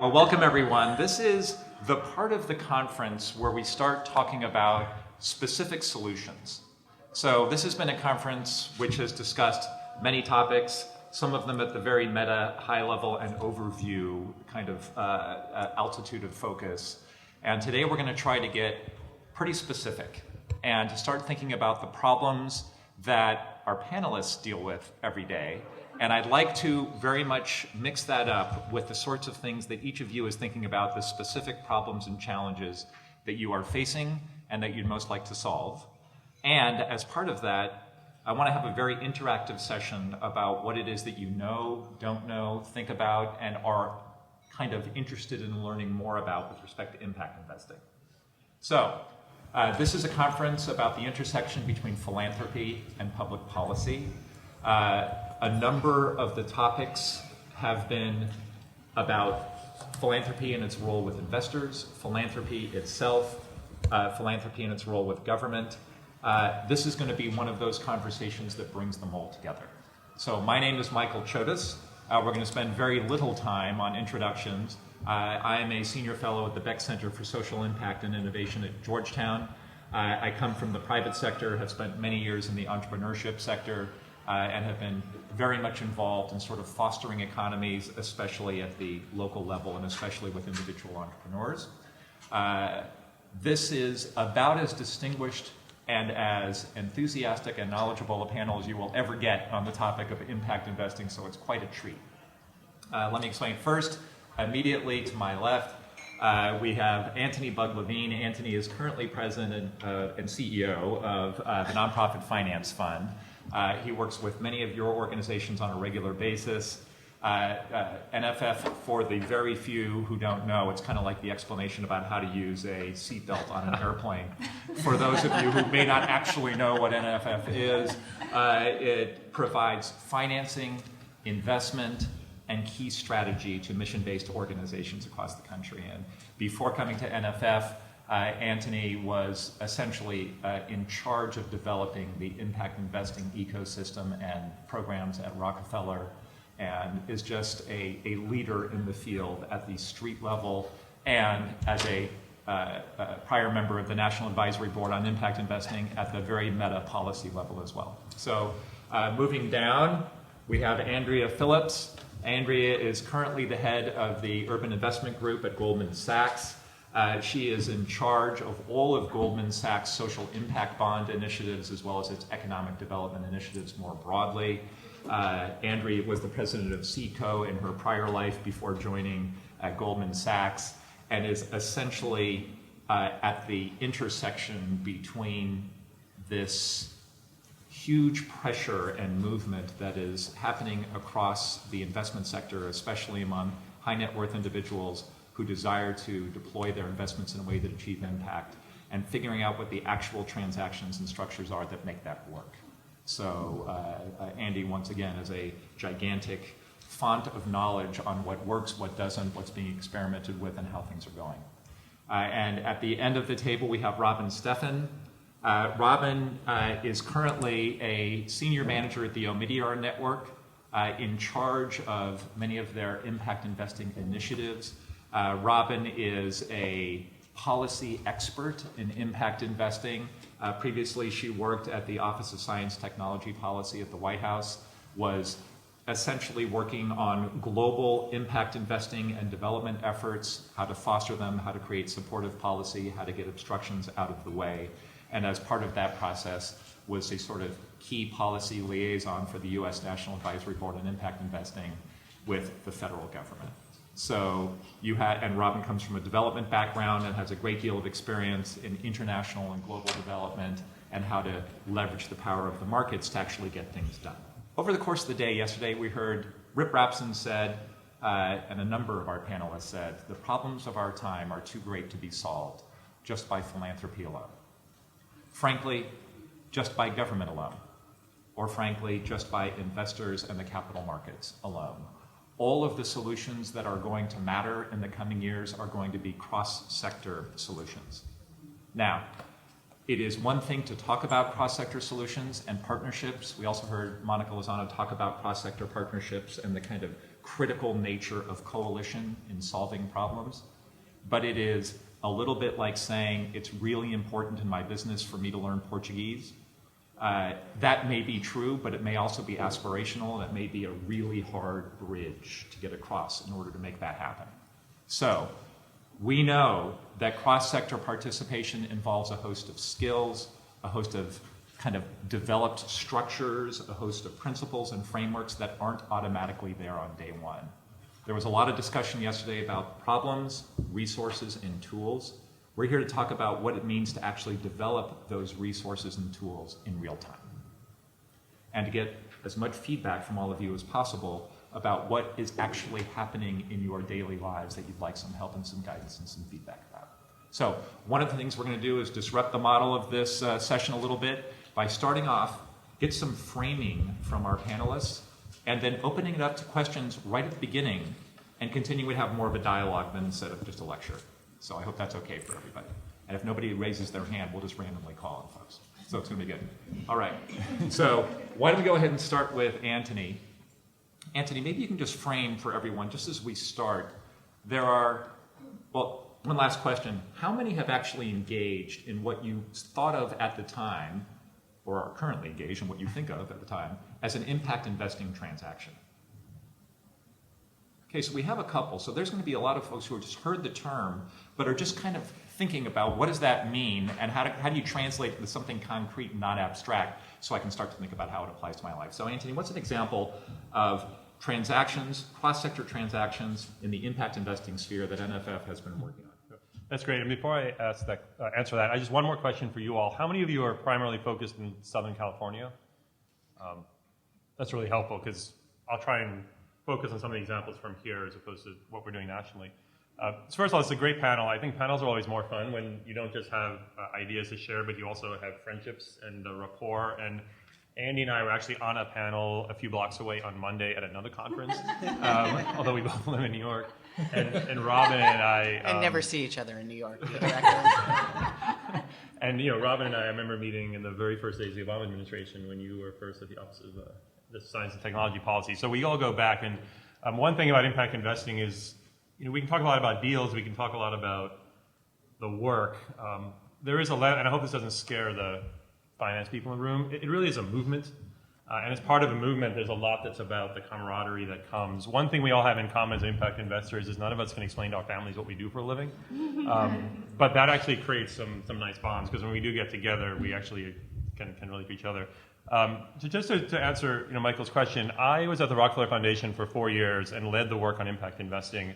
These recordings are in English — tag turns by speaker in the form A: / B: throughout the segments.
A: Well, welcome everyone. This is the part of the conference where we start talking about specific solutions. So this has been a conference which has discussed many topics, some of them at the very meta, high level and overview kind of altitude of focus. And today we're going to try to get pretty specific and to start thinking about the problems that our panelists deal with every day. And I'd like to very much mix that up with the sorts of things that each of you is thinking about, the specific problems and challenges that you are facing and that you'd most like to solve. And as part of that, I want to have a very interactive session about what it is that you know, don't know, think about, and are kind of interested in learning more about with respect to impact investing. So, this is a conference about the intersection between philanthropy and public policy. A number of the topics have been about philanthropy and its role with investors, philanthropy itself, philanthropy and its role with government. This is going to be one of those conversations that brings them all together. So my name is Michael Chodos. We're going to spend very little time on introductions. I am a senior fellow at the Beeck Center for Social Impact and Innovation at Georgetown. I come from the private sector, have spent many years in the entrepreneurship sector, and have been very much involved in sort of fostering economies, especially at the local level and especially with individual entrepreneurs. This is about as distinguished and as enthusiastic and knowledgeable a panel as you will ever get on the topic of impact investing, so it's quite a treat. Let me explain. First, immediately to my left, we have Antony Bugg-Levine. Antony is currently president and CEO of the Nonprofit Finance Fund. He works with many of your organizations on a regular basis. NFF, for the very few who don't know, it's kind of like the explanation about how to use a seatbelt on an airplane. For those of you who may not actually know what NFF is, it provides financing, investment, and key strategy to mission-based organizations across the country. And before coming to NFF, Antony was essentially in charge of developing the impact investing ecosystem and programs at Rockefeller, and is just a leader in the field at the street level and as a prior member of the National Advisory Board on Impact Investing at the very meta policy level as well. So moving down, we have Andrea Phillips. Andrea is currently the head of the Urban Investment Group at Goldman Sachs. She is in charge of all of Goldman Sachs' social impact bond initiatives as well as its economic development initiatives more broadly. Andrea was the president of CECO in her prior life before joining Goldman Sachs, and is essentially at the intersection between this huge pressure and movement that is happening across the investment sector, especially among high net worth individuals who desire to deploy their investments in a way that achieve impact, and figuring out what the actual transactions and structures are that make that work. So Andy, once again, is a gigantic font of knowledge on what works, what doesn't, what's being experimented with, and how things are going. And at the end of the table, we have Robynn Steffen. Robynn is currently a senior manager at the Omidyar network, in charge of many of their impact investing initiatives. Robynn is a policy expert in impact investing. Previously, she worked at the Office of Science Technology Policy at the White House, was essentially working on global impact investing and development efforts, how to foster them, how to create supportive policy, how to get obstructions out of the way. And as part of that process, was a sort of key policy liaison for the U.S. National Advisory Board on Impact Investing with the federal government. So and Robynn comes from a development background and has a great deal of experience in international and global development and how to leverage the power of the markets to actually get things done. Over the course of the day yesterday, we heard Rip Rapson said, and a number of our panelists said, the problems of our time are too great to be solved just by philanthropy alone. Frankly, just by government alone, or frankly, just by investors and the capital markets alone. All of the solutions that are going to matter in the coming years are going to be cross-sector solutions. Now, it is one thing to talk about cross-sector solutions and partnerships. We also heard Monica Lozano talk about cross-sector partnerships and the kind of critical nature of coalition in solving problems, but it is a little bit like saying it's really important in my business for me to learn Portuguese. That may be true, but it may also be aspirational, and it may be a really hard bridge to get across in order to make that happen. So we know that cross-sector participation involves a host of skills, a host of kind of developed structures, a host of principles and frameworks that aren't automatically there on day one. There was a lot of discussion yesterday about problems, resources, and tools. We're here to talk about what it means to actually develop those resources and tools in real time, and to get as much feedback from all of you as possible about what is actually happening in your daily lives that you'd like some help and some guidance and some feedback about. So one of the things we're going to do is disrupt the model of this session a little bit by starting off, get some framing from our panelists, and then opening it up to questions right at the beginning, and continuing to have more of a dialogue than instead of just a lecture. So I hope that's okay for everybody. And if nobody raises their hand, we'll just randomly call on folks. So it's going to be good. All right. So why don't we go ahead and start with Antony. Antony, maybe you can just frame for everyone, just as we start, there are, well, one last question. How many have actually engaged in what you thought of at the time, or are currently engaged in what you think of at the time, as an impact investing transaction? Okay, so we have a couple. So there's going to be a lot of folks who have just heard the term, but are just kind of thinking about what does that mean, and how do you translate it to something concrete and not abstract, so I can start to think about how it applies to my life. So Antony, what's an example of transactions, cross-sector transactions in the impact investing sphere that NFF has been working on?
B: That's great. And before I answer that, I just one more question for you all. How many of you are primarily focused in Southern California? That's really helpful, because I'll try and focus on some of the examples from here as opposed to what we're doing nationally. So first of all, it's a great panel. I think panels are always more fun when you don't just have ideas to share, but you also have friendships and rapport. And Andy and I were actually on a panel a few blocks away on Monday at another conference, although we both live in New York. And Robynn and I...
C: and never see each other in New York, for the record.
B: And Robynn and I remember meeting in the very first days of the Obama administration when you were first at the Office of the Science and Technology Policy. So we all go back, and one thing about impact investing is, we can talk a lot about deals, we can talk a lot about the work. There is and I hope this doesn't scare the finance people in the room, it really is a movement. And as part of a movement, there's a lot that's about the camaraderie that comes. One thing we all have in common as impact investors is none of us can explain to our families what we do for a living. But that actually creates some nice bonds, because when we do get together, we actually can relate to each other. So just to answer Michael's question, I was at the Rockefeller Foundation for 4 years and led the work on impact investing.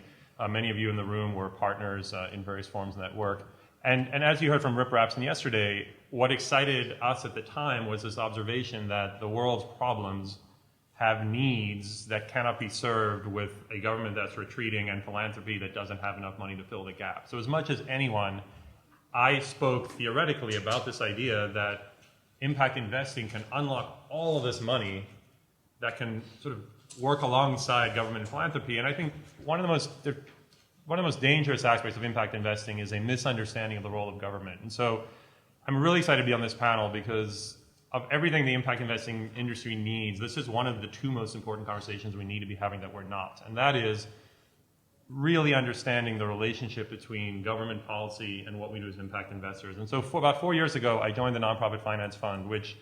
B: Many of you in the room were partners in various forms in that work. And as you heard from Rip Rapson yesterday, what excited us at the time was this observation that the world's problems have needs that cannot be served with a government that's retreating and philanthropy that doesn't have enough money to fill the gap. So as much as anyone, I spoke theoretically about this idea that impact investing can unlock all of this money that can sort of work alongside government and philanthropy. And I think one of the most dangerous aspects of impact investing is a misunderstanding of the role of government. And so I'm really excited to be on this panel, because of everything the impact investing industry needs, this is one of the two most important conversations we need to be having that we're not. And that is really understanding the relationship between government policy and what we do as impact investors. And so about 4 years ago, I joined the Nonprofit Finance Fund, which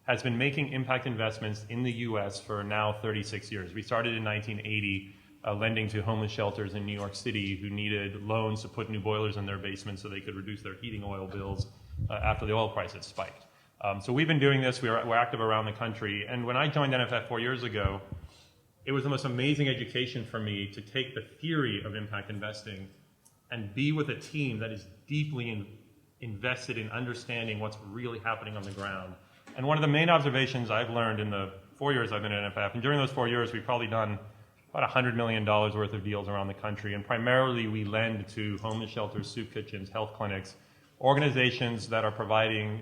B: has been making impact investments in the US for now 36 years. We started in 1980, lending to homeless shelters in New York City who needed loans to put new boilers in their basement so they could reduce their heating oil bills after the oil price had spiked. So we've been doing this, we're active around the country. And when I joined NFF 4 years ago, it was the most amazing education for me to take the theory of impact investing and be with a team that is deeply invested in understanding what's really happening on the ground. And one of the main observations I've learned in the 4 years I've been at NFF, and during those 4 years we've probably done about $100 million worth of deals around the country, and primarily we lend to homeless shelters, soup kitchens, health clinics, organizations that are providing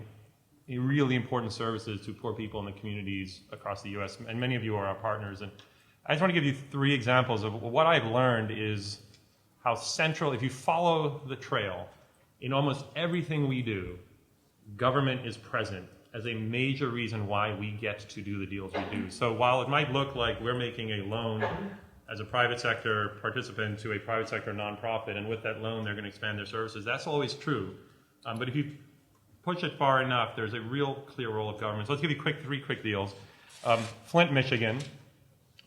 B: really important services to poor people in the communities across the US, and many of you are our partners. And I just want to give you 3 examples of what I've learned is how central, if you follow the trail, in almost everything we do, government is present as a major reason why we get to do the deals we do. So while it might look like we're making a loan as a private sector participant to a private sector nonprofit, and with that loan, they're going to expand their services. That's always true. But if you push it far enough, there's a real clear role of government. So let's give you three quick deals. Flint, Michigan.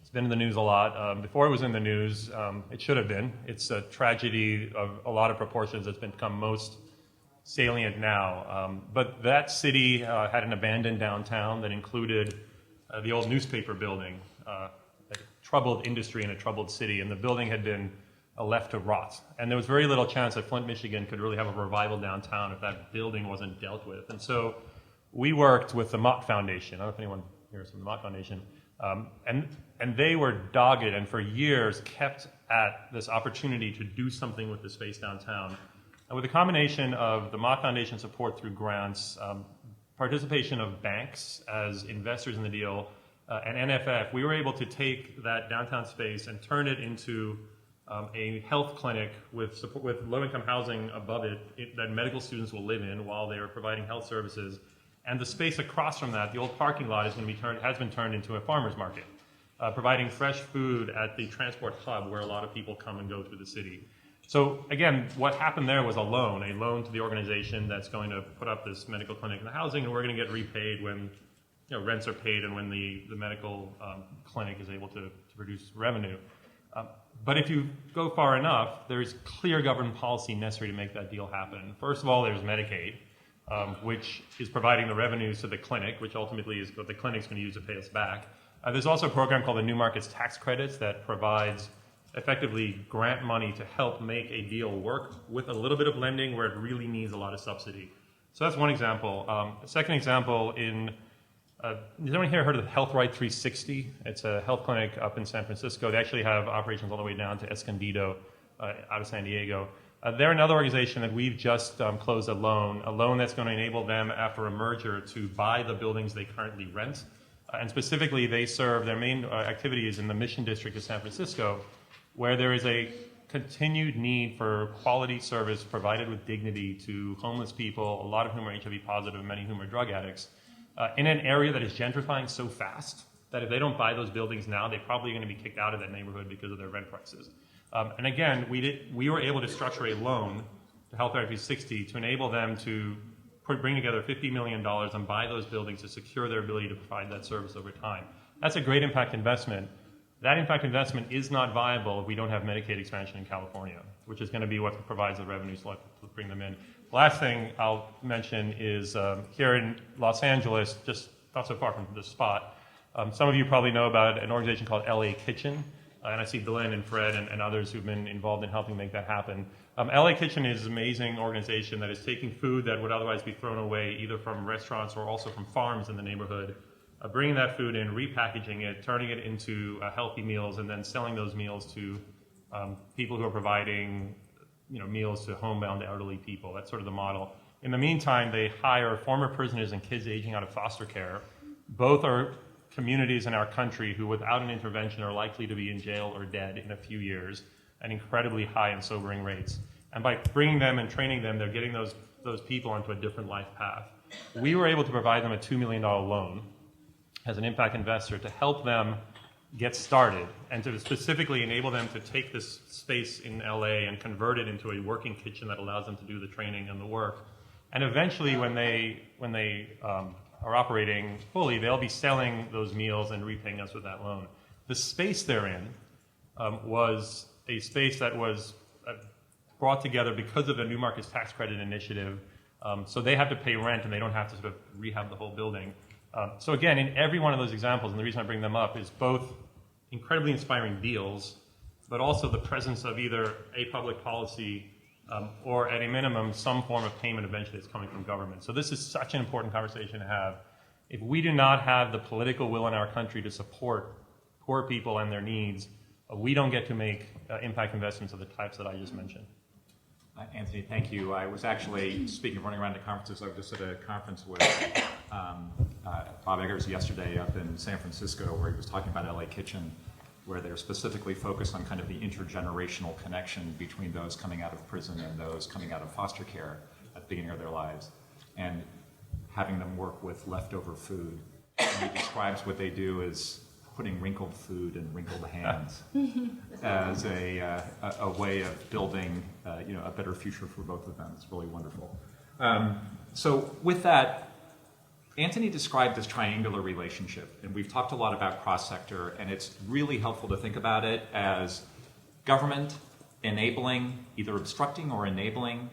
B: It's been in the news a lot. Before it was in the news, it should have been. It's a tragedy of a lot of proportions that's become most salient now. But that city had an abandoned downtown that included the old newspaper building, a troubled industry in a troubled city, and the building had been left to rot. And there was very little chance that Flint, Michigan could really have a revival downtown if that building wasn't dealt with. And so we worked with the Mott Foundation. I don't know if anyone here is from the Mott Foundation. And they were dogged and for years kept at this opportunity to do something with the space downtown. And with a combination of the Mott Foundation support through grants, participation of banks as investors in the deal, and NFF, we were able to take that downtown space and turn it into a health clinic with low-income housing above it that medical students will live in while they are providing health services. And the space across from that, the old parking lot, has been turned into a farmer's market, providing fresh food at the transport hub where a lot of people come and go through the city. So again, what happened there was a loan to the organization that's going to put up this medical clinic and the housing, and we're going to get repaid when rents are paid and when the medical clinic is able to produce revenue. But if you go far enough, there's clear government policy necessary to make that deal happen. First of all, there's Medicaid, which is providing the revenues to the clinic, which ultimately is what the clinic's going to use to pay us back. There's also a program called the New Markets Tax Credits that provides effectively grant money to help make a deal work with a little bit of lending where it really needs a lot of subsidy. So that's one example. A second example has anyone here heard of Health Right 360? It's a health clinic up in San Francisco. They actually have operations all the way down to Escondido out of San Diego. They're another organization that we've just closed a loan that's going to enable them after a merger to buy the buildings they currently rent. And specifically, they serve, their main activity is in the Mission District of San Francisco, where there is a continued need for quality service provided with dignity to homeless people, a lot of whom are HIV positive, many of whom are drug addicts, in an area that is gentrifying so fast that if they don't buy those buildings now, they're probably going to be kicked out of that neighborhood because of their rent prices. And again, we were able to structure a loan to Health Right 360 to enable them to bring together $50 million and buy those buildings to secure their ability to provide that service over time. That's a great impact investment. That impact investment is not viable if we don't have Medicaid expansion in California, which is going to be what provides the revenues to bring them in. Last thing I'll mention is here in Los Angeles, just not so far from this spot, some of you probably know about an organization called LA Kitchen, and I see Glenn and Fred and others who've been involved in helping make that happen. LA Kitchen is an amazing organization that is taking food that would otherwise be thrown away either from restaurants or also from farms in the neighborhood, bringing that food in, repackaging it, turning it into healthy meals, and then selling those meals to people who are providing meals to homebound elderly people. That's sort of the model. In the meantime, they hire former prisoners and kids aging out of foster care. Both are communities in our country who, without an intervention, are likely to be in jail or dead in a few years at incredibly high and sobering rates. And by bringing them and training them, they're getting those people onto a different life path. We were able to provide them a $2 million loan as an impact investor to help them get started and to specifically enable them to take this space in LA and convert it into a working kitchen that allows them to do the training and the work. And eventually, when they are operating fully, they'll be selling those meals and repaying us with that loan. The space they're in was a space that was brought together because of the New Markets Tax Credit initiative. So they have to pay rent and they don't have to sort of rehab the whole building. So again, in every one of those examples, and the reason I bring them up is both incredibly inspiring deals, but also the presence of either a public policy or at a minimum, some form of payment eventually that's coming from government. So this is such an important conversation to have. If we do not have the political will in our country to support poor people and their needs, we don't get to make impact investments of the types that I just mentioned.
A: Anthony, thank you. I was actually, speaking of running around to conferences, I was just at a conference with Bob Eggers yesterday up in San Francisco where he was talking about LA Kitchen, where they're specifically focused on kind of the intergenerational connection between those coming out of prison and those coming out of foster care at the beginning of their lives, and having them work with leftover food. And he describes what they do as putting wrinkled food in wrinkled hands as a way of building a better future for both of them. It's really wonderful. So with that, Antony described this triangular relationship, and we've talked a lot about cross-sector, and it's really helpful to think about it as government enabling, either obstructing or enabling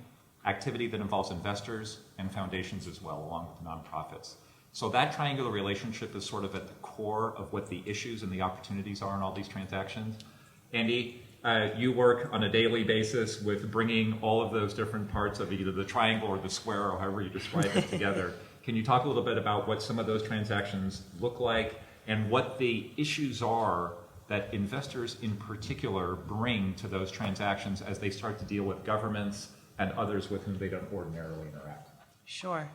A: activity that involves investors and foundations as well, along with nonprofits. So that triangular relationship is sort of at the core of what the issues and the opportunities are in all these transactions. Andy, you work on a daily basis with bringing all of those different parts of either the triangle or the square, or however you describe it, together. Can you talk a little bit about what some of those transactions look like and what the issues are that investors in particular bring to those transactions as they start to deal with governments and others with whom they don't ordinarily interact?
D: Sure.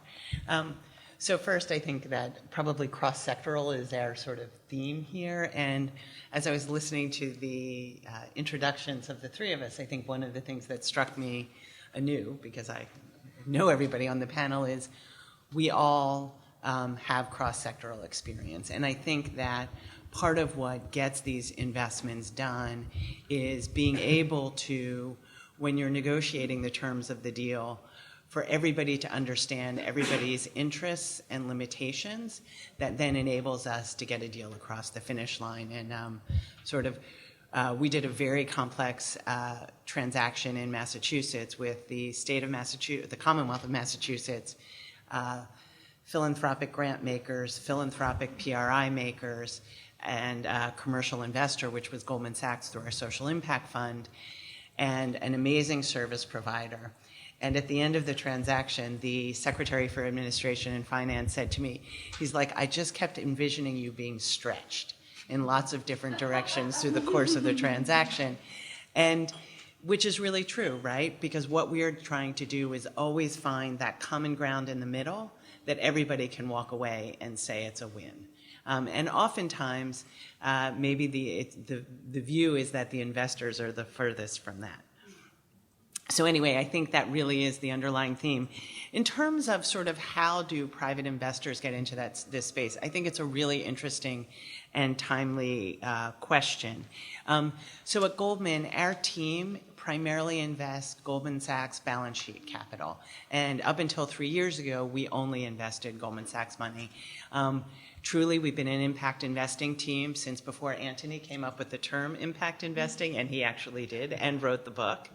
D: So first, I think that probably cross-sectoral is our sort of theme here. And as I was listening to the introductions of the three of us, I think one of the things that struck me anew, because I know everybody on the panel, is we all have cross-sectoral experience. And I think that part of what gets these investments done is being able to, when you're negotiating the terms of the deal, for everybody to understand everybody's interests and limitations, that then enables us to get a deal across the finish line. And we did a very complex transaction in Massachusetts with the state of Massachusetts, the Commonwealth of Massachusetts, philanthropic grant makers, philanthropic PRI makers, and a commercial investor, which was Goldman Sachs through our social impact fund, and an amazing service provider. And at the end of the transaction, the Secretary for Administration and Finance said to me, he's like, I just kept envisioning you being stretched in lots of different directions through the course of the transaction. And which is really true, right? Because what we are trying to do is always find that common ground in the middle that everybody can walk away and say it's a win. And oftentimes, maybe the view is that the investors are the furthest from that. So anyway, I think that really is the underlying theme. In terms of sort of how do private investors get into this space, I think it's a really interesting and timely question. So at Goldman, our team primarily invests Goldman Sachs balance sheet capital. And up until 3 years ago, we only invested Goldman Sachs money. Truly, we've been an impact investing team since before Antony came up with the term impact investing, and he actually did, and wrote the book.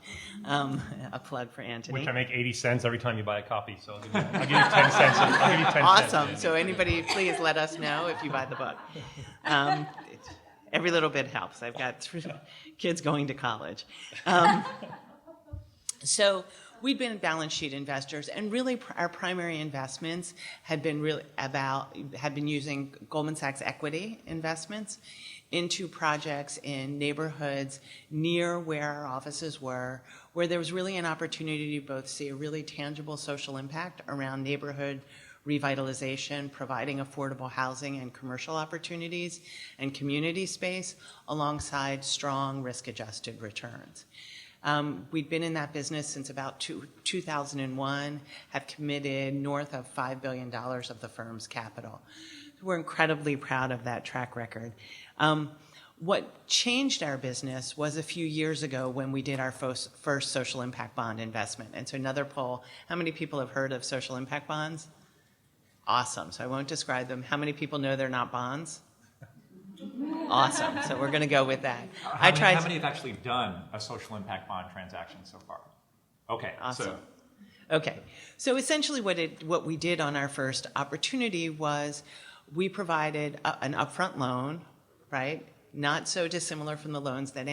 D: A plug for Antony.
B: Which I make 80 cents every time you buy a copy, so I'll give you 10 cents. I'll give you 10 cents.
D: Awesome. So anybody, please let us know if you buy the book. Every little bit helps. I've got 3 kids going to college. So we'd been balance sheet investors, and really our primary investments had been using Goldman Sachs equity investments into projects in neighborhoods near where our offices were, where there was really an opportunity to both see a really tangible social impact around neighborhood revitalization, providing affordable housing and commercial opportunities and community space alongside strong risk-adjusted returns. We'd been in that business since about 2001, have committed north of $5 billion of the firm's capital. We're incredibly proud of that track record. What changed our business was a few years ago when we did our first social impact bond investment. And so another poll, how many people have heard of social impact bonds? Awesome, so I won't describe them. How many people know they're not bonds? Awesome, so we're going to go with that.
A: How many have actually done a social impact bond transaction so far? Okay,
D: awesome. So essentially what we did on our first opportunity was we provided an upfront loan, right? Not so dissimilar from the loans that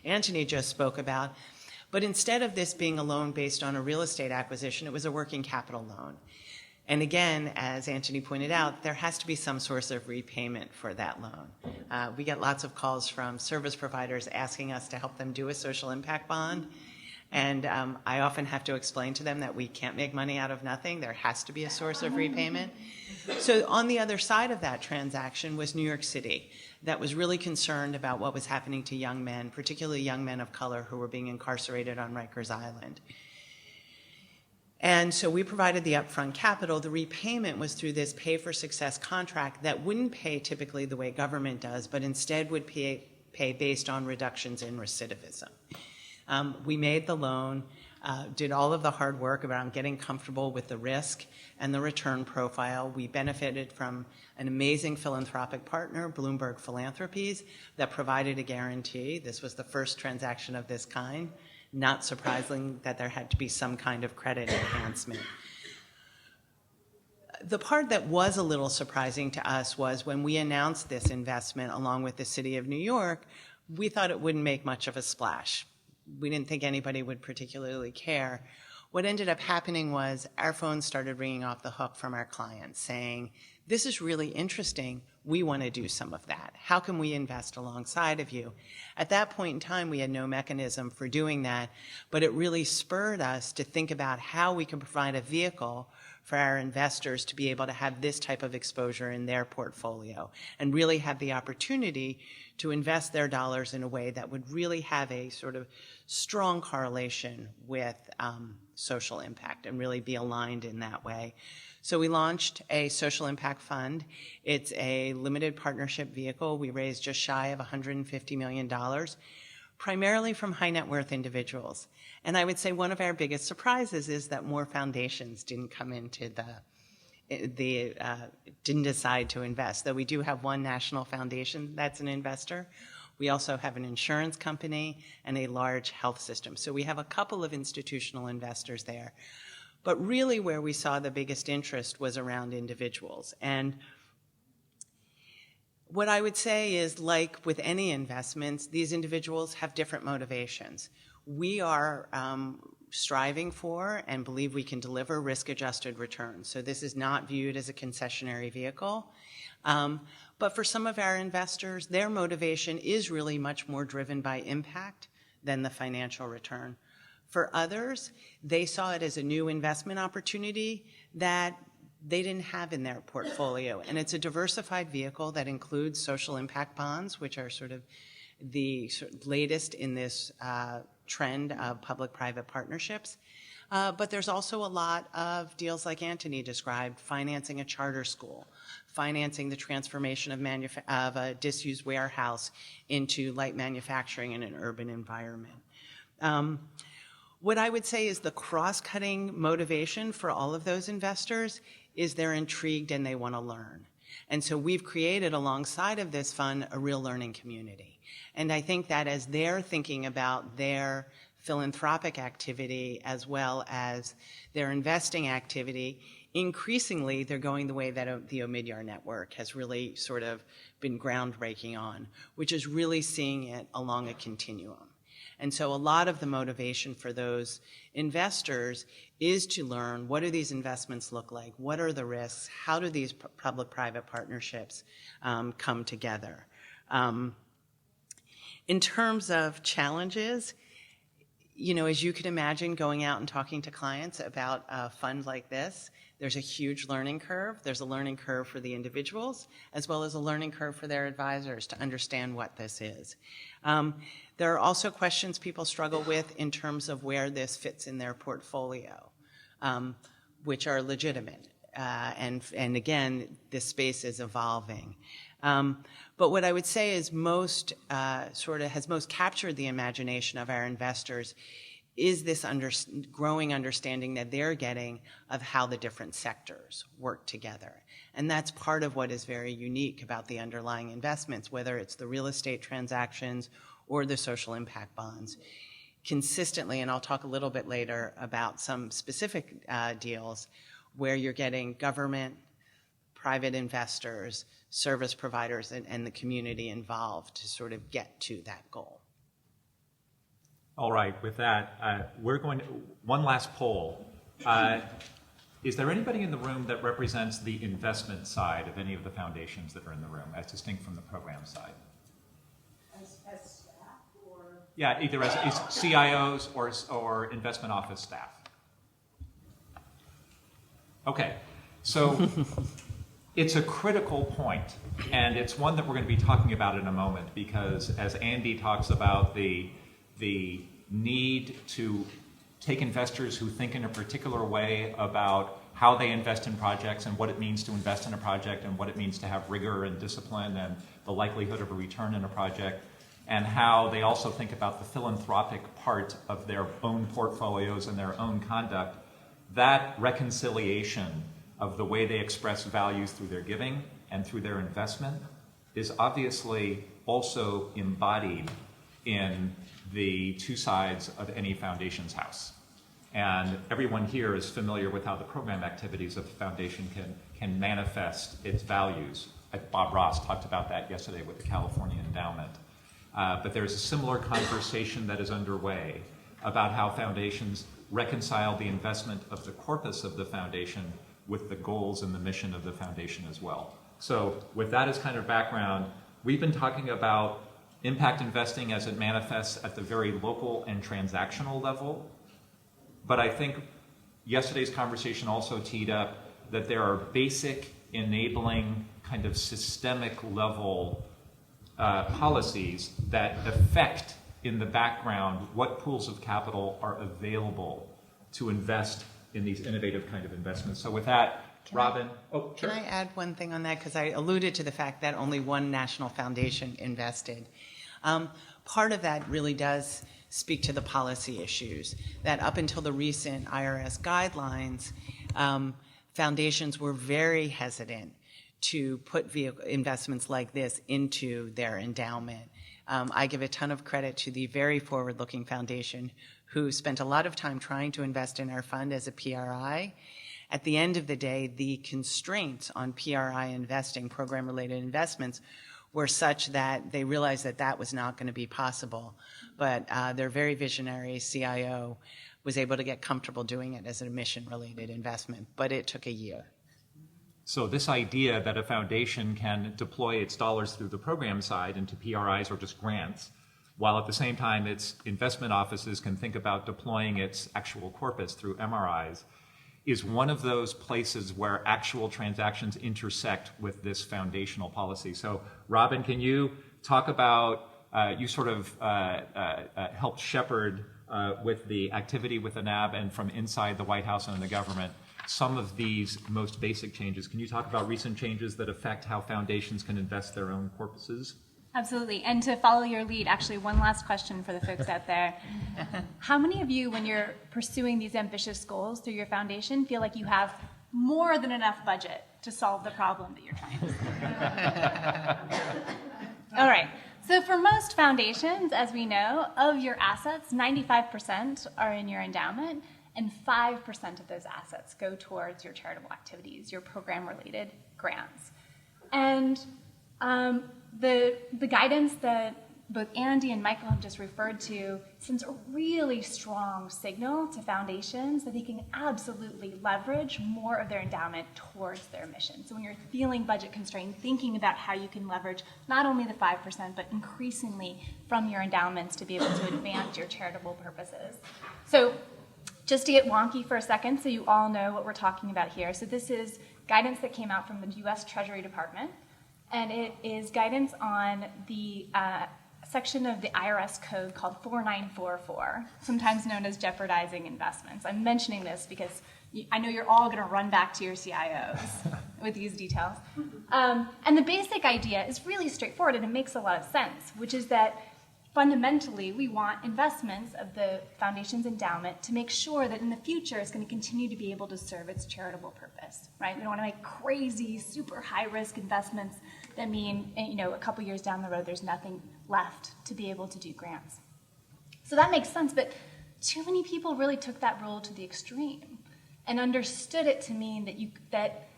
D: Antony just spoke about. But instead of this being a loan based on a real estate acquisition, it was a working capital loan. And again, as Antony pointed out, there has to be some source of repayment for that loan. We get lots of calls from service providers asking us to help them do a social impact bond. And I often have to explain to them that we can't make money out of nothing. There has to be a source of repayment. So on the other side of that transaction was New York City, that was really concerned about what was happening to young men, particularly young men of color who were being incarcerated on Rikers Island. And so we provided the upfront capital. The repayment was through this pay-for-success contract that wouldn't pay typically the way government does, but instead would pay based on reductions in recidivism. We made the loan, did all of the hard work around getting comfortable with the risk and the return profile. We benefited from an amazing philanthropic partner, Bloomberg Philanthropies, that provided a guarantee. This was the first transaction of this kind. Not surprising that there had to be some kind of credit enhancement. The part that was a little surprising to us was when we announced this investment along with the City of New York, we thought it wouldn't make much of a splash. We didn't think anybody would particularly care. What ended up happening was our phones started ringing off the hook from our clients saying, this is really interesting. We want to do some of that. How can we invest alongside of you? At that point in time, we had no mechanism for doing that, but it really spurred us to think about how we can provide a vehicle for our investors to be able to have this type of exposure in their portfolio and really have the opportunity to invest their dollars in a way that would really have a sort of strong correlation with social impact and really be aligned in that way. So we launched a social impact fund. It's a limited partnership vehicle. We raised just shy of $150 million, primarily from high net worth individuals. And I would say one of our biggest surprises is that more foundations didn't come into didn't decide to invest, though we do have one national foundation that's an investor. We also have an insurance company and a large health system. So we have a couple of institutional investors there. But really where we saw the biggest interest was around individuals. And what I would say is, like with any investments, these individuals have different motivations. We are striving for and believe we can deliver risk-adjusted returns. So this is not viewed as a concessionary vehicle. But for some of our investors, their motivation is really much more driven by impact than the financial return. For others, they saw it as a new investment opportunity that they didn't have in their portfolio. And it's a diversified vehicle that includes social impact bonds, which are sort of the latest in this trend of public-private partnerships. But there's also a lot of deals like Antony described, financing a charter school, financing the transformation of a disused warehouse into light manufacturing in an urban environment. What I would say is the cross-cutting motivation for all of those investors is they're intrigued and they want to learn. And so we've created alongside of this fund a real learning community. And I think that as they're thinking about their philanthropic activity as well as their investing activity, increasingly they're going the way that the Omidyar network has really sort of been groundbreaking on, which is really seeing it along a continuum. And so a lot of the motivation for those investors is to learn, what do these investments look like? What are the risks? How do these public-private partnerships come together? In terms of challenges, you know, as you can imagine, going out and talking to clients about a fund like this, there's a huge learning curve. There's a learning curve for the individuals, as well as a learning curve for their advisors to understand what this is. There are also questions people struggle with in terms of where this fits in their portfolio, which are legitimate. And again, this space is evolving. But what I would say is has most captured the imagination of our investors is this growing understanding that they're getting of how the different sectors work together. And that's part of what is very unique about the underlying investments, whether it's the real estate transactions or the social impact bonds. Consistently, and I'll talk a little bit later about some specific deals where you're getting government, private investors, service providers, and the community involved to sort of get to that goal.
A: All right, with that, we're going to, one last poll. Is there anybody in the room that represents the investment side of any of the foundations that are in the room, as distinct from the program side?
E: As staff or?
A: Yeah, either as CIOs or investment office staff. Okay, so it's a critical point, and it's one that we're going to be talking about in a moment, because as Andy talks about the need to take investors who think in a particular way about how they invest in projects and what it means to invest in a project and what it means to have rigor and discipline and the likelihood of a return in a project, and how they also think about the philanthropic part of their own portfolios and their own conduct. That reconciliation of the way they express values through their giving and through their investment is obviously also embodied in the two sides of any foundation's house. And everyone here is familiar with how the program activities of the foundation can manifest its values. Bob Ross talked about that yesterday with the California Endowment. But there's a similar conversation that is underway about how foundations reconcile the investment of the corpus of the foundation with the goals and the mission of the foundation as well. So with that as kind of background, we've been talking about impact investing as it manifests at the very local and transactional level. But I think yesterday's conversation also teed up that there are basic enabling kind of systemic level policies that affect in the background what pools of capital are available to invest in these innovative kind of investments. So with that, Robynn.
D: Can I add one thing on that? Because I alluded to the fact that only one national foundation invested. Part of that really does speak to the policy issues, that up until the recent IRS guidelines, foundations were very hesitant to put investments like this into their endowment. I give a ton of credit to the very forward-looking foundation who spent a lot of time trying to invest in our fund as a PRI. At the end of the day, the constraints on PRI investing, program-related investments, were such that they realized that that was not going to be possible. But their very visionary CIO was able to get comfortable doing it as a mission-related investment, but it took a year.
A: So this idea that a foundation can deploy its dollars through the program side into PRIs or just grants, while at the same time its investment offices can think about deploying its actual corpus through MRIs, is one of those places where actual transactions intersect with this foundational policy. So Robynn, can you talk about, you sort of helped shepherd with the activity with the NAB and from inside the White House and the government, some of these most basic changes. Can you talk about recent changes that affect how foundations can invest their own corpuses?
F: Absolutely. And to follow your lead, actually, one last question for the folks out there. How many of you, when you're pursuing these ambitious goals through your foundation, feel like you have more than enough budget to solve the problem that you're trying to solve? All right. So for most foundations, as we know, of your assets, 95% are in your endowment, and 5% of those assets go towards your charitable activities, your program-related grants. And the guidance that both Andy and Michael have just referred to sends a really strong signal to foundations that they can absolutely leverage more of their endowment towards their mission. So when you're feeling budget constrained, thinking about how you can leverage not only the 5%, but increasingly from your endowments to be able to advance your charitable purposes. So just to get wonky for a second so you all know what we're talking about here. So this is guidance that came out from the U.S. Treasury Department, and it is guidance on the section of the IRS code called 4944, sometimes known as jeopardizing investments. I'm mentioning this because I know you're all going to run back to your CIOs with these details. And the basic idea is really straightforward, and it makes a lot of sense, which is that fundamentally, we want investments of the foundation's endowment to make sure that in the future it's going to continue to be able to serve its charitable purpose, right? We don't want to make crazy, super high-risk investments that mean, a couple years down the road there's nothing left to be able to do grants. So that makes sense, but too many people really took that rule to the extreme and understood it to mean that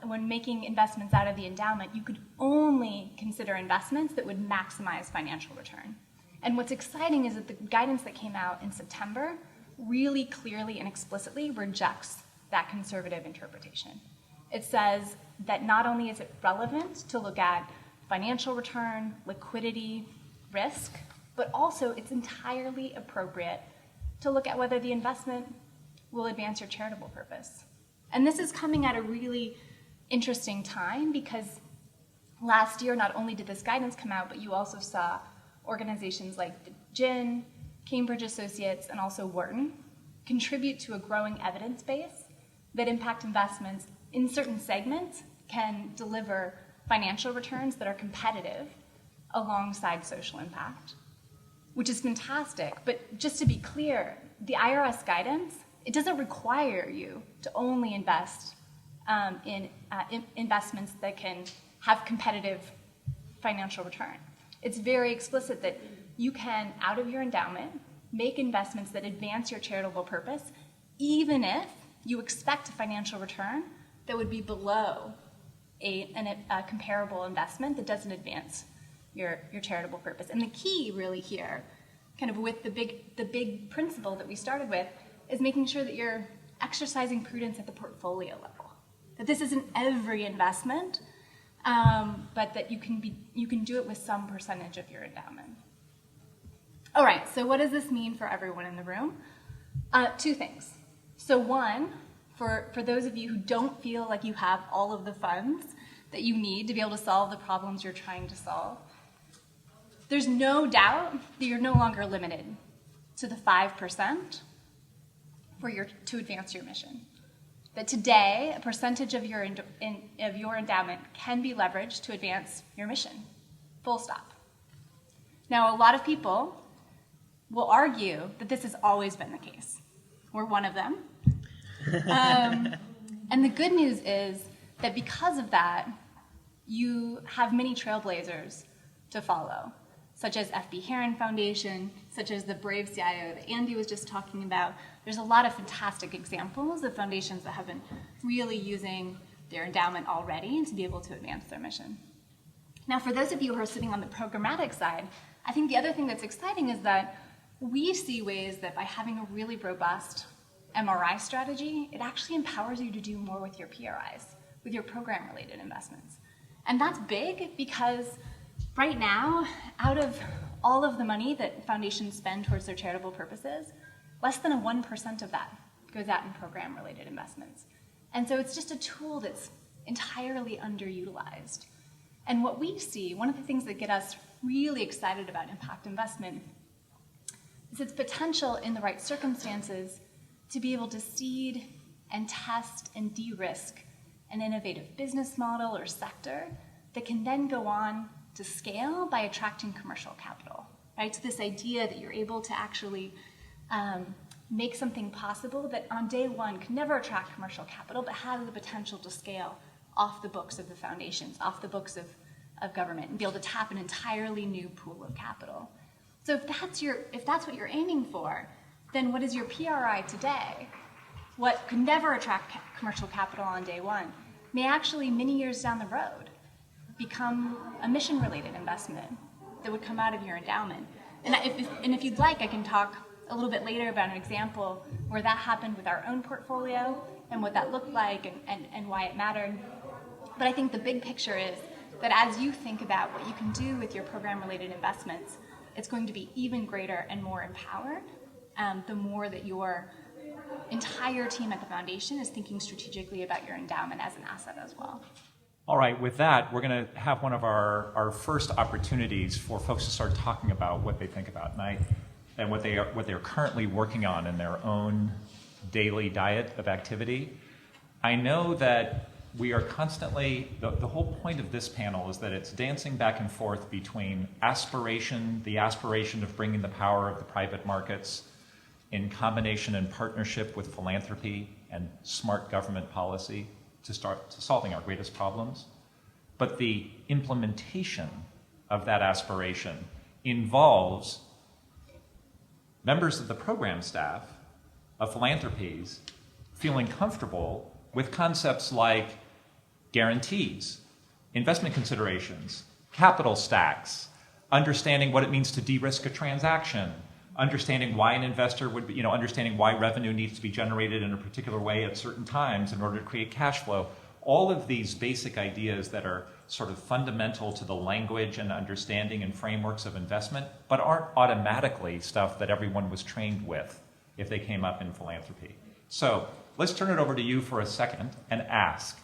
F: when making investments out of the endowment, you could only consider investments that would maximize financial return. And what's exciting is that the guidance that came out in September really clearly and explicitly rejects that conservative interpretation. It says that not only is it relevant to look at financial return, liquidity, risk, but also it's entirely appropriate to look at whether the investment will advance your charitable purpose. And this is coming at a really interesting time because last year, not only did this guidance come out, but you also saw organizations like the GIN, Cambridge Associates, and also Wharton contribute to a growing evidence base that impact investments in certain segments can deliver financial returns that are competitive alongside social impact, which is fantastic. But just to be clear, the IRS guidance, it doesn't require you to only invest in investments that can have competitive financial return. It's very explicit that you can, out of your endowment, make investments that advance your charitable purpose, even if you expect a financial return that would be below a comparable investment that doesn't advance your charitable purpose. And the key really here, kind of with the big principle that we started with, is making sure that you're exercising prudence at the portfolio level. That this isn't every investment, but that you can do it with some percentage of your endowment. All right, so what does this mean for everyone in the room? Two things. So one, for those of you who don't feel like you have all of the funds that you need to be able to solve the problems you're trying to solve, there's no doubt that you're no longer limited to the 5% to advance your mission. That today, a percentage of your endowment can be leveraged to advance your mission, full stop. Now, a lot of people will argue that this has always been the case. We're one of them. And the good news is that because of that, you have many trailblazers to follow, such as FB Heron Foundation, such as the Brave CIO that Andy was just talking about. There's a lot of fantastic examples of foundations that have been really using their endowment already to be able to advance their mission. Now, for those of you who are sitting on the programmatic side, I think the other thing that's exciting is that we see ways that by having a really robust MRI strategy, it actually empowers you to do more with your PRIs, with your program-related investments. And that's big because right now, out of all of the money that foundations spend towards their charitable purposes, less than 1% of that goes out in program-related investments. And so it's just a tool that's entirely underutilized. And what we see, one of the things that get us really excited about impact investment is its potential in the right circumstances to be able to seed and test and de-risk an innovative business model or sector that can then go on to scale by attracting commercial capital, right? So this idea that you're able to actually make something possible that on day one can never attract commercial capital, but has the potential to scale off the books of the foundations, off the books of government, and be able to tap an entirely new pool of capital. So if that's what you're aiming for, then what is your PRI today? What could never attract commercial capital on day one may actually, many years down the road, become a mission-related investment that would come out of your endowment. And if you'd like, I can talk a little bit later about an example where that happened with our own portfolio and what that looked like and why it mattered. But I think the big picture is that as you think about what you can do with your program-related investments, it's going to be even greater and more empowered the more that your entire team at the foundation is thinking strategically about your endowment as an asset as well.
A: All right, with that, we're going to have one of our first opportunities for folks to start talking about what they think about and what they're currently working on in their own daily diet of activity. I know that we are constantly, the whole point of this panel is that it's dancing back and forth between the aspiration of bringing the power of the private markets in combination and partnership with philanthropy and smart government policy to start solving our greatest problems. But the implementation of that aspiration involves members of the program staff of philanthropies feeling comfortable with concepts like guarantees, investment considerations, capital stacks, understanding what it means to de-risk a transaction, understanding why an investor would be, understanding why revenue needs to be generated in a particular way at certain times in order to create cash flow. All of these basic ideas that are sort of fundamental to the language and understanding and frameworks of investment, but aren't automatically stuff that everyone was trained with if they came up in philanthropy. So let's turn it over to you for a second and ask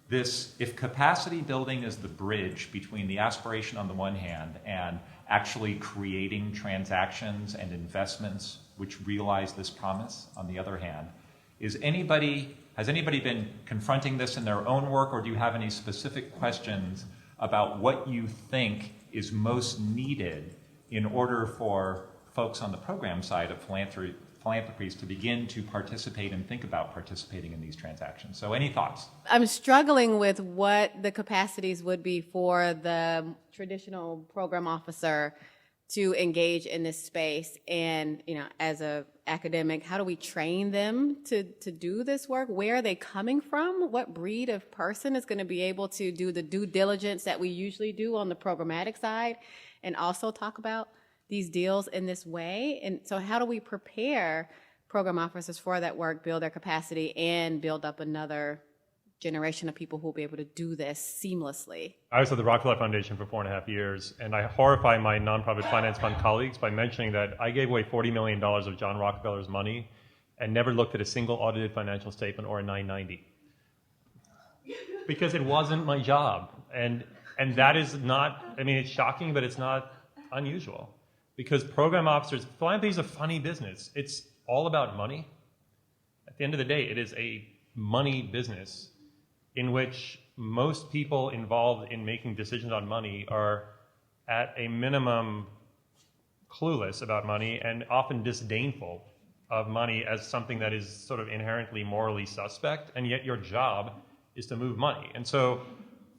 A: this: if capacity building is the bridge between the aspiration on the one hand and actually creating transactions and investments which realize this promise, on the other hand. Has anybody been confronting this in their own work, or do you have any specific questions about what you think is most needed in order for folks on the program side of philanthropies to begin to participate and think about participating in these transactions? So any thoughts?
G: I'm struggling with what the capacities would be for the traditional program officer to engage in this space. And, as a academic, how do we train them to do this work? Where are they coming from? What breed of person is going to be able to do the due diligence that we usually do on the programmatic side and also talk about these deals in this way? And so how do we prepare program officers for that work, build their capacity, and build up another generation of people who will be able to do this seamlessly?
B: I was at the Rockefeller Foundation for 4.5 years, and I horrify my nonprofit finance fund colleagues by mentioning that I gave away $40 million of John Rockefeller's money and never looked at a single audited financial statement or a 990. Because it wasn't my job. And that is not, it's shocking, but it's not unusual. Because program officers, philanthropy is a funny business. It's all about money. At the end of the day, it is a money business in which most people involved in making decisions on money are at a minimum clueless about money and often disdainful of money as something that is sort of inherently morally suspect, and yet your job is to move money. And so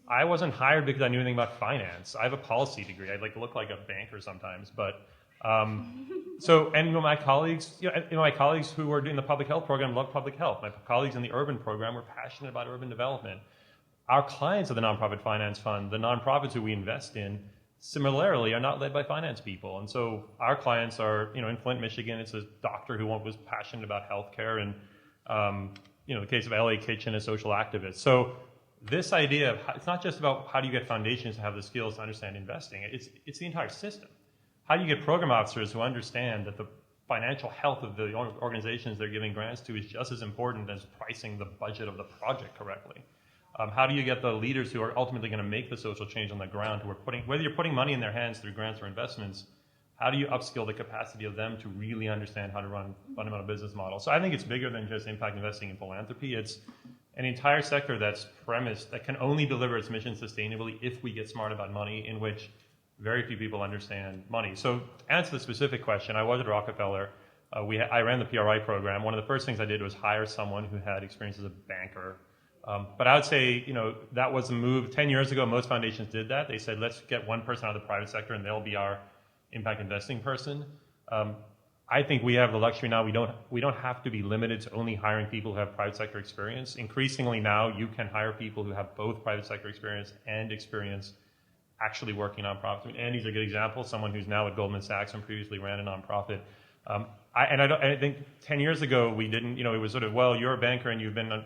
B: I wasn't hired because I knew anything about finance. I have a policy degree. I look like a banker sometimes, but my colleagues, my colleagues who were doing the public health program love public health. My colleagues in the urban program were passionate about urban development. Our clients of the nonprofit finance fund, the nonprofits who we invest in, similarly are not led by finance people. And so our clients are, in Flint, Michigan, it's a doctor who was passionate about healthcare, and the case of LA Kitchen, a social activist. So this idea of it's not just about how do you get foundations to have the skills to understand investing. It's the entire system. How do you get program officers who understand that the financial health of the organizations they're giving grants to is just as important as pricing the budget of the project correctly? How do you get the leaders who are ultimately going to make the social change on the ground, who are whether you're putting money in their hands through grants or investments, how do you upskill the capacity of them to really understand how to run fundamental business models? So I think it's bigger than just impact investing in philanthropy. It's an entire sector that's premised, that can only deliver its mission sustainably if we get smart about money, in which very few people understand money. So to answer the specific question, I was at Rockefeller. I ran the PRI program. One of the first things I did was hire someone who had experience as a banker. But I would say, that was a move. 10 years ago, most foundations did that. They said, let's get one person out of the private sector and they'll be our impact investing person. I think we have the luxury now. We don't have to be limited to only hiring people who have private sector experience. Increasingly now, you can hire people who have both private sector experience and experience actually working nonprofits. Andy's a good example, someone who's now at Goldman Sachs and previously ran a nonprofit. I think 10 years ago we didn't, it was sort of, well, you're a banker and you've been on,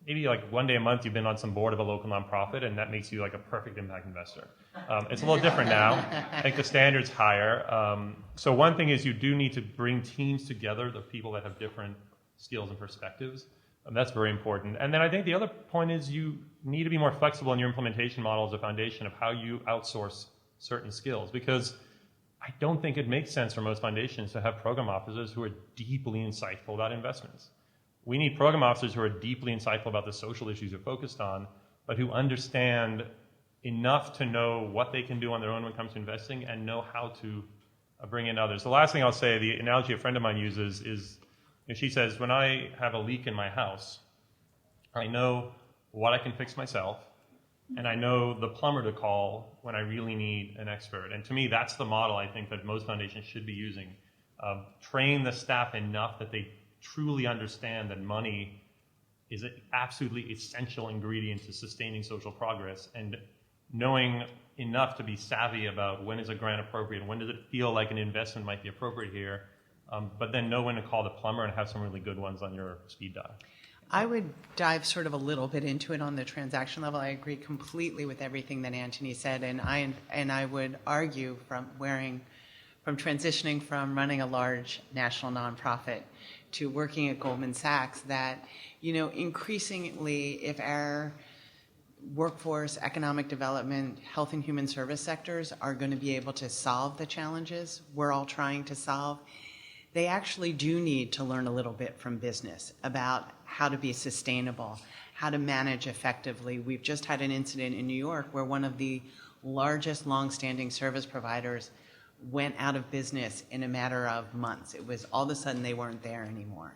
B: maybe one day a month you've been on some board of a local nonprofit, and that makes you a perfect impact investor. It's a little different now. I think the standard's higher. So one thing is you do need to bring teams together of people that have different skills and perspectives. That's very important. And then I think the other point is you need to be more flexible in your implementation model as a foundation of how you outsource certain skills, because I don't think it makes sense for most foundations to have program officers who are deeply insightful about investments. We need program officers who are deeply insightful about the social issues you're focused on, but who understand enough to know what they can do on their own when it comes to investing and know how to bring in others. The last thing I'll say, the analogy a friend of mine uses is, she says, when I have a leak in my house, I know what I can fix myself, and I know the plumber to call when I really need an expert. And to me, that's the model I think that most foundations should be using. Train the staff enough that they truly understand that money is an absolutely essential ingredient to sustaining social progress, and knowing enough to be savvy about when is a grant appropriate, when does it feel like an investment might be appropriate here, but then know when to call the plumber and have some really good ones on your speed dial.
D: I would dive sort of a little bit into it on the transaction level. I agree completely with everything that Antony said, and I would argue from transitioning from running a large national nonprofit to working at Goldman Sachs that, increasingly if our workforce, economic development, health and human service sectors are going to be able to solve the challenges we're all trying to solve, they actually do need to learn a little bit from business about how to be sustainable, how to manage effectively. We've just had an incident in New York where one of the largest longstanding service providers went out of business in a matter of months. It was all of a sudden they weren't there anymore.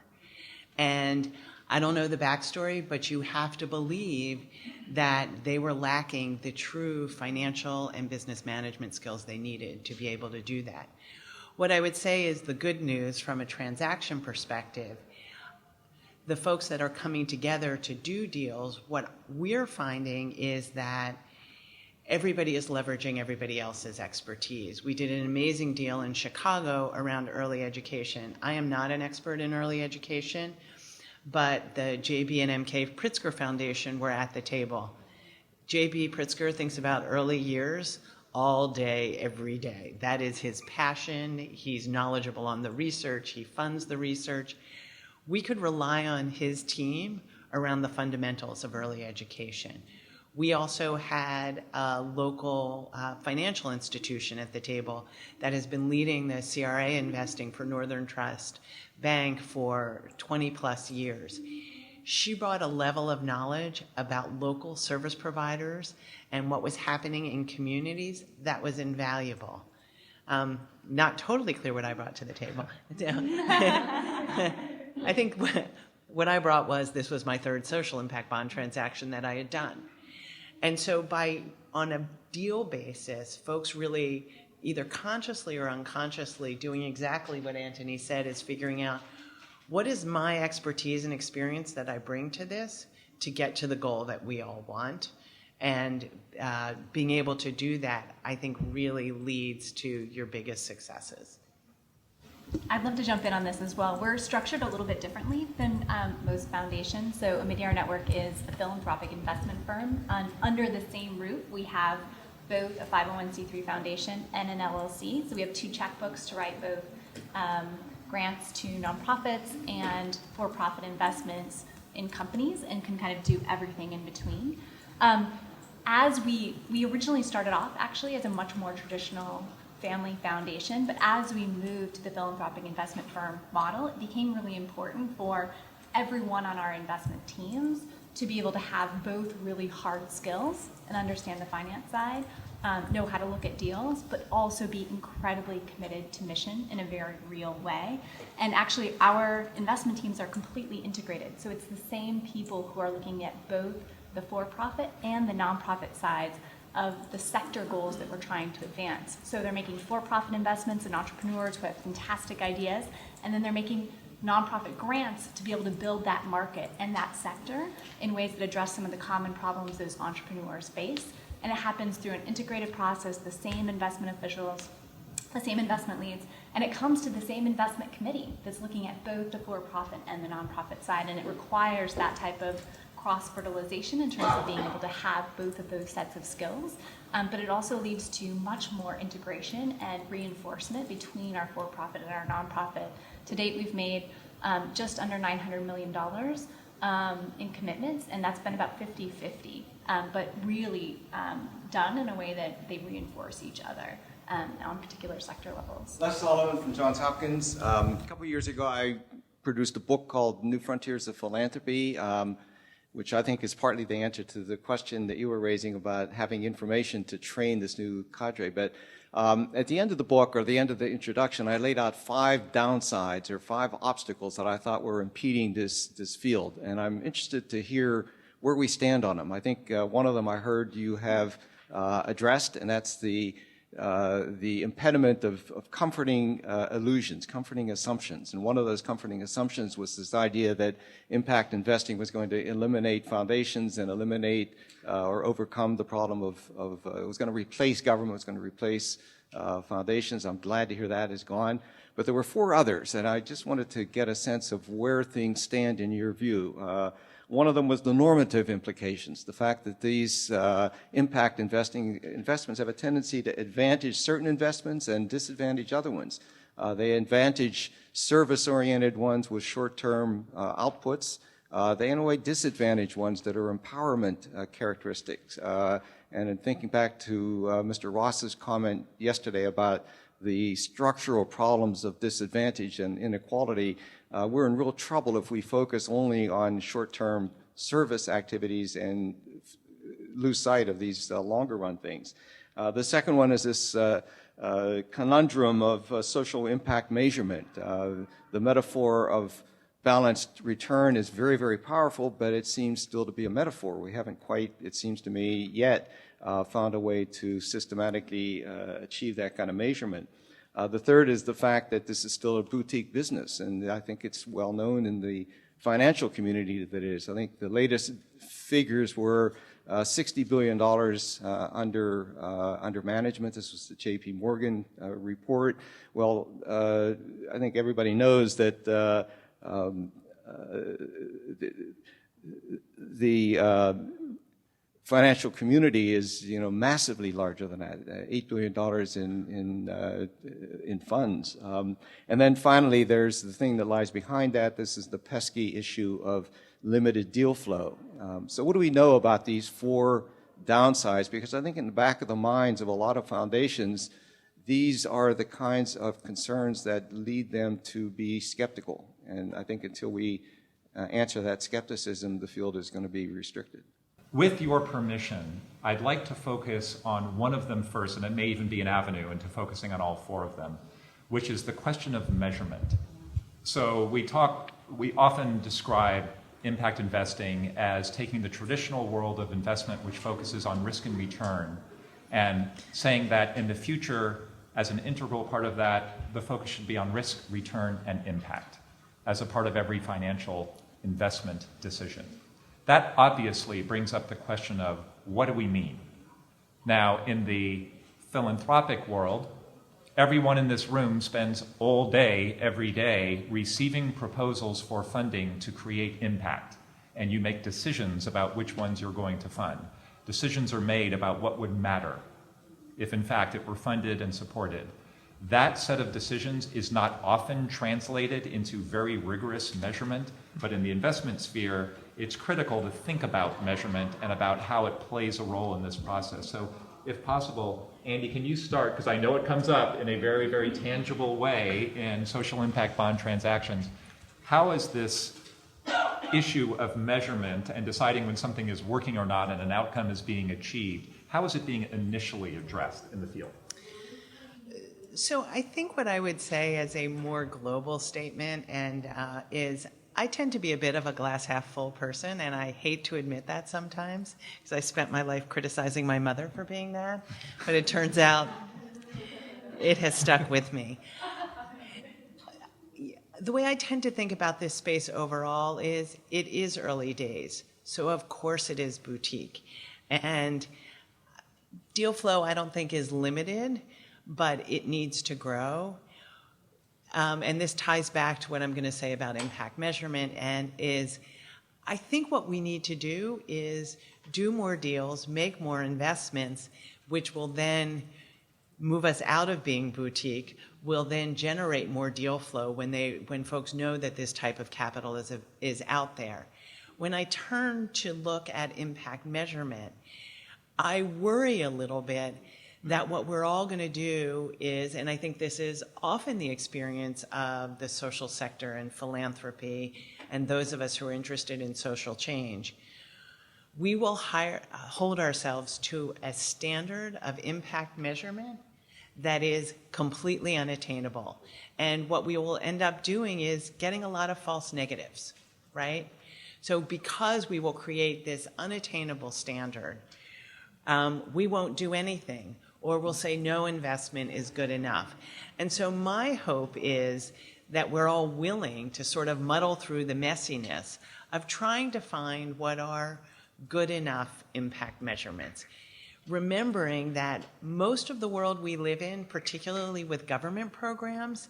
D: And I don't know the backstory, but you have to believe that they were lacking the true financial and business management skills they needed to be able to do that. What I would say is the good news from a transaction perspective, the folks that are coming together to do deals, what we're finding is that everybody is leveraging everybody else's expertise. We did an amazing deal in Chicago around early education. I am not an expert in early education, but the J.B. and M.K. Pritzker Foundation were at the table. J.B. Pritzker thinks about early years all day, every day. That is his passion. He's knowledgeable on the research. He funds the research. We could rely on his team around the fundamentals of early education. We also had a local financial institution at the table that has been leading the CRA investing for Northern Trust Bank for 20 plus years. She brought a level of knowledge about local service providers and what was happening in communities that was invaluable. Not totally clear what I brought to the table. I think what I brought was this was my third social impact bond transaction that I had done. And so on a deal basis, folks really either consciously or unconsciously doing exactly what Antony said is figuring out what is my expertise and experience that I bring to this to get to the goal that we all want. And being able to do that, I think, really leads to your biggest successes.
F: I'd love to jump in on this as well. We're structured a little bit differently than most foundations. So Omidyar Network is a philanthropic investment firm. Under the same roof, we have both a 501c3 foundation and an LLC. So we have two checkbooks to write both grants to nonprofits and for-profit investments in companies, and can kind of do everything in between. As we originally started off actually as a much more traditional family foundation, but as we moved to the philanthropic investment firm model, it became really important for everyone on our investment teams to be able to have both really hard skills and understand the finance side, know how to look at deals, but also be incredibly committed to mission in a very real way. And actually, our investment teams are completely integrated. So it's the same people who are looking at both the for-profit and the nonprofit sides of the sector goals that we're trying to advance. So they're making for-profit investments in entrepreneurs who have fantastic ideas, and then they're making nonprofit grants to be able to build that market and that sector in ways that address some of the common problems those entrepreneurs face. And it happens through an integrated process, the same investment officials, the same investment leads, and it comes to the same investment committee that's looking at both the for-profit and the nonprofit side, and it requires that type of cross-fertilization in terms of being able to have both of those sets of skills, but it also leads to much more integration and reinforcement between our for-profit and our nonprofit. To date, we've made just under $900 million in commitments, and that's been about 50-50, but really done in a way that they reinforce each other on particular sector levels.
H: Les Sullivan from Johns Hopkins. A couple years ago, I produced a book called New Frontiers of Philanthropy, which I think is partly the answer to the question that you were raising about having information to train this new cadre. But at the end of the book, or the end of the introduction, I laid out 5 downsides or 5 obstacles that I thought were impeding this field. And I'm interested to hear where we stand on them. I think one of them I heard you have addressed, and that's the impediment of comforting illusions, comforting assumptions. And one of those comforting assumptions was this idea that impact investing was going to eliminate foundations and eliminate or overcome the problem of it was going to replace government, it was going to replace foundations. I'm glad to hear that is gone. But there were 4 others, and I just wanted to get a sense of where things stand in your view. One of them was the normative implications, the fact that these impact investments have a tendency to advantage certain investments and disadvantage other ones. They advantage service-oriented ones with short-term outputs, They in a way disadvantage ones that are empowerment characteristics. And in thinking back to Mr. Ross's comment yesterday about the structural problems of disadvantage and inequality, we're in real trouble if we focus only on short-term service activities and lose sight of these longer run things. The second one is this conundrum of social impact measurement. The metaphor of balanced return is very, very powerful, but it seems still to be a metaphor. We haven't quite, it seems to me, yet found a way to systematically achieve that kind of measurement. The third is the fact that this is still a boutique business, and I think it's well known in the financial community that it is. I think the latest figures were $60 billion under management. This was the J.P. Morgan report. Well, I think everybody knows that the financial community is, massively larger than that, $8 billion in funds. And then finally, there's the thing that lies behind that. This is the pesky issue of limited deal flow. So what do we know about these four downsides? Because I think in the back of the minds of a lot of foundations, these are the kinds of concerns that lead them to be skeptical. And I think until we answer that skepticism, the field is going to be restricted.
A: With your permission, I'd like to focus on one of them first, and it may even be an avenue into focusing on all four of them, which is the question of measurement. So we often describe impact investing as taking the traditional world of investment, which focuses on risk and return, and saying that in the future, as an integral part of that, the focus should be on risk, return, and impact as a part of every financial investment decision. That obviously brings up the question of what do we mean? Now, in the philanthropic world, everyone in this room spends all day, every day, receiving proposals for funding to create impact, and you make decisions about which ones you're going to fund. Decisions are made about what would matter if, in fact, it were funded and supported. That set of decisions is not often translated into very rigorous measurement, but in the investment sphere, it's critical to think about measurement and about how it plays a role in this process. So if possible, Andy, can you start, because I know it comes up in a very, very tangible way in social impact bond transactions. How is this issue of measurement and deciding when something is working or not and an outcome is being achieved, how is it being initially addressed in the field?
D: So I think what I would say as a more global statement is I tend to be a bit of a glass half full person, and I hate to admit that sometimes because I spent my life criticizing my mother for being that, but it turns out it has stuck with me. The way I tend to think about this space overall is it is early days, so of course it is boutique. And deal flow I don't think is limited, but it needs to grow. And this ties back to what I'm going to say about impact measurement, and is I think what we need to do is do more deals, make more investments, which will then move us out of being boutique, will then generate more deal flow when folks know that this type of capital is out there. When I turn to look at impact measurement, I worry a little bit that what we're all going to do is, and I think this is often the experience of the social sector and philanthropy and those of us who are interested in social change, we will hold ourselves to a standard of impact measurement that is completely unattainable. And what we will end up doing is getting a lot of false negatives, right? So because we will create this unattainable standard, we won't do anything, or we'll say no investment is good enough. And so my hope is that we're all willing to sort of muddle through the messiness of trying to find what are good enough impact measurements. Remembering that most of the world we live in, particularly with government programs,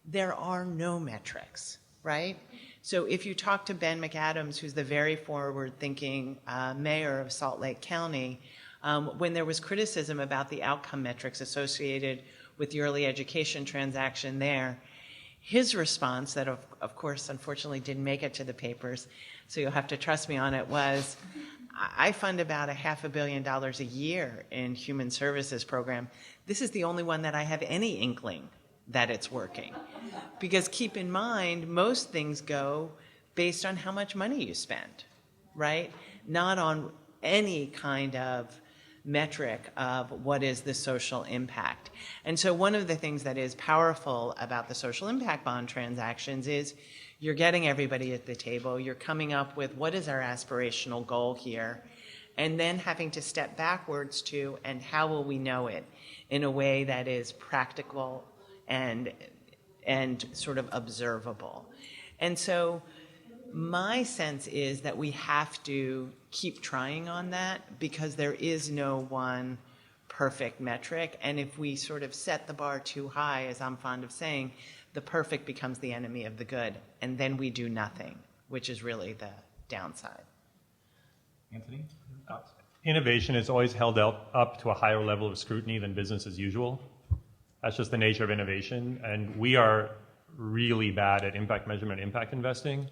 D: there are no metrics, right? So if you talk to Ben McAdams, who's the very forward-thinking mayor of Salt Lake County, when there was criticism about the outcome metrics associated with the early education transaction there, His response, that of course, unfortunately didn't make it to the papers, so you'll have to trust me on it, was, I fund about $500 million a year in human services program. This is the only one that I have any inkling that it's working. Because keep in mind, most things go based on how much money you spend, right? Not on any kind of metric of what is the social impact. And so one of the things that is powerful about the social impact bond transactions is you're getting everybody at the table, you're coming up with what is our aspirational goal here, and then having to step backwards to, and how will we know it in a way that is practical and sort of observable. And so my sense is that we have to keep trying on that, because there is no one perfect metric. And if we sort of set the bar too high, as I'm fond of saying, the perfect becomes the enemy of the good, and then we do nothing, which is really the downside.
A: Anthony?
B: Innovation is always held up to a higher level of scrutiny than business as usual. That's just the nature of innovation, and we are really bad at impact measurement, impact investing.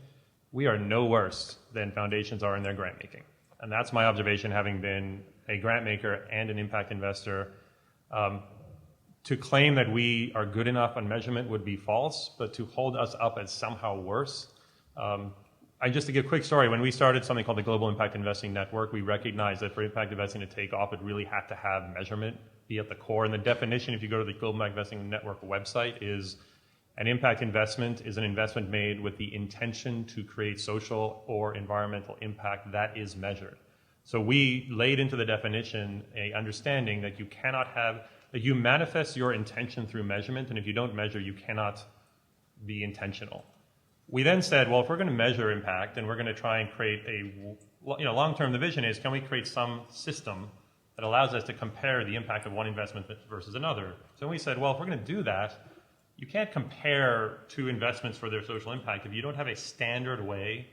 B: We are no worse than foundations are in their grant making. And that's my observation, having been a grant maker and an impact investor. To claim that we are good enough on measurement would be false, but to hold us up as somehow worse. Just to give a quick story, when we started something called the Global Impact Investing Network, we recognized that for impact investing to take off, it really had to have measurement be at the core. And the definition, if you go to the Global Impact Investing Network website, is an impact investment is an investment made with the intention to create social or environmental impact that is measured. So we laid into the definition a understanding that you cannot have, that you manifest your intention through measurement, and if you don't measure, you cannot be intentional. We then said, well, if we're going to measure impact and we're going to try and create long-term, the vision is, can we create some system that allows us to compare the impact of one investment versus another? So we said, well, if we're going to do that, you can't compare two investments for their social impact if you don't have a standard way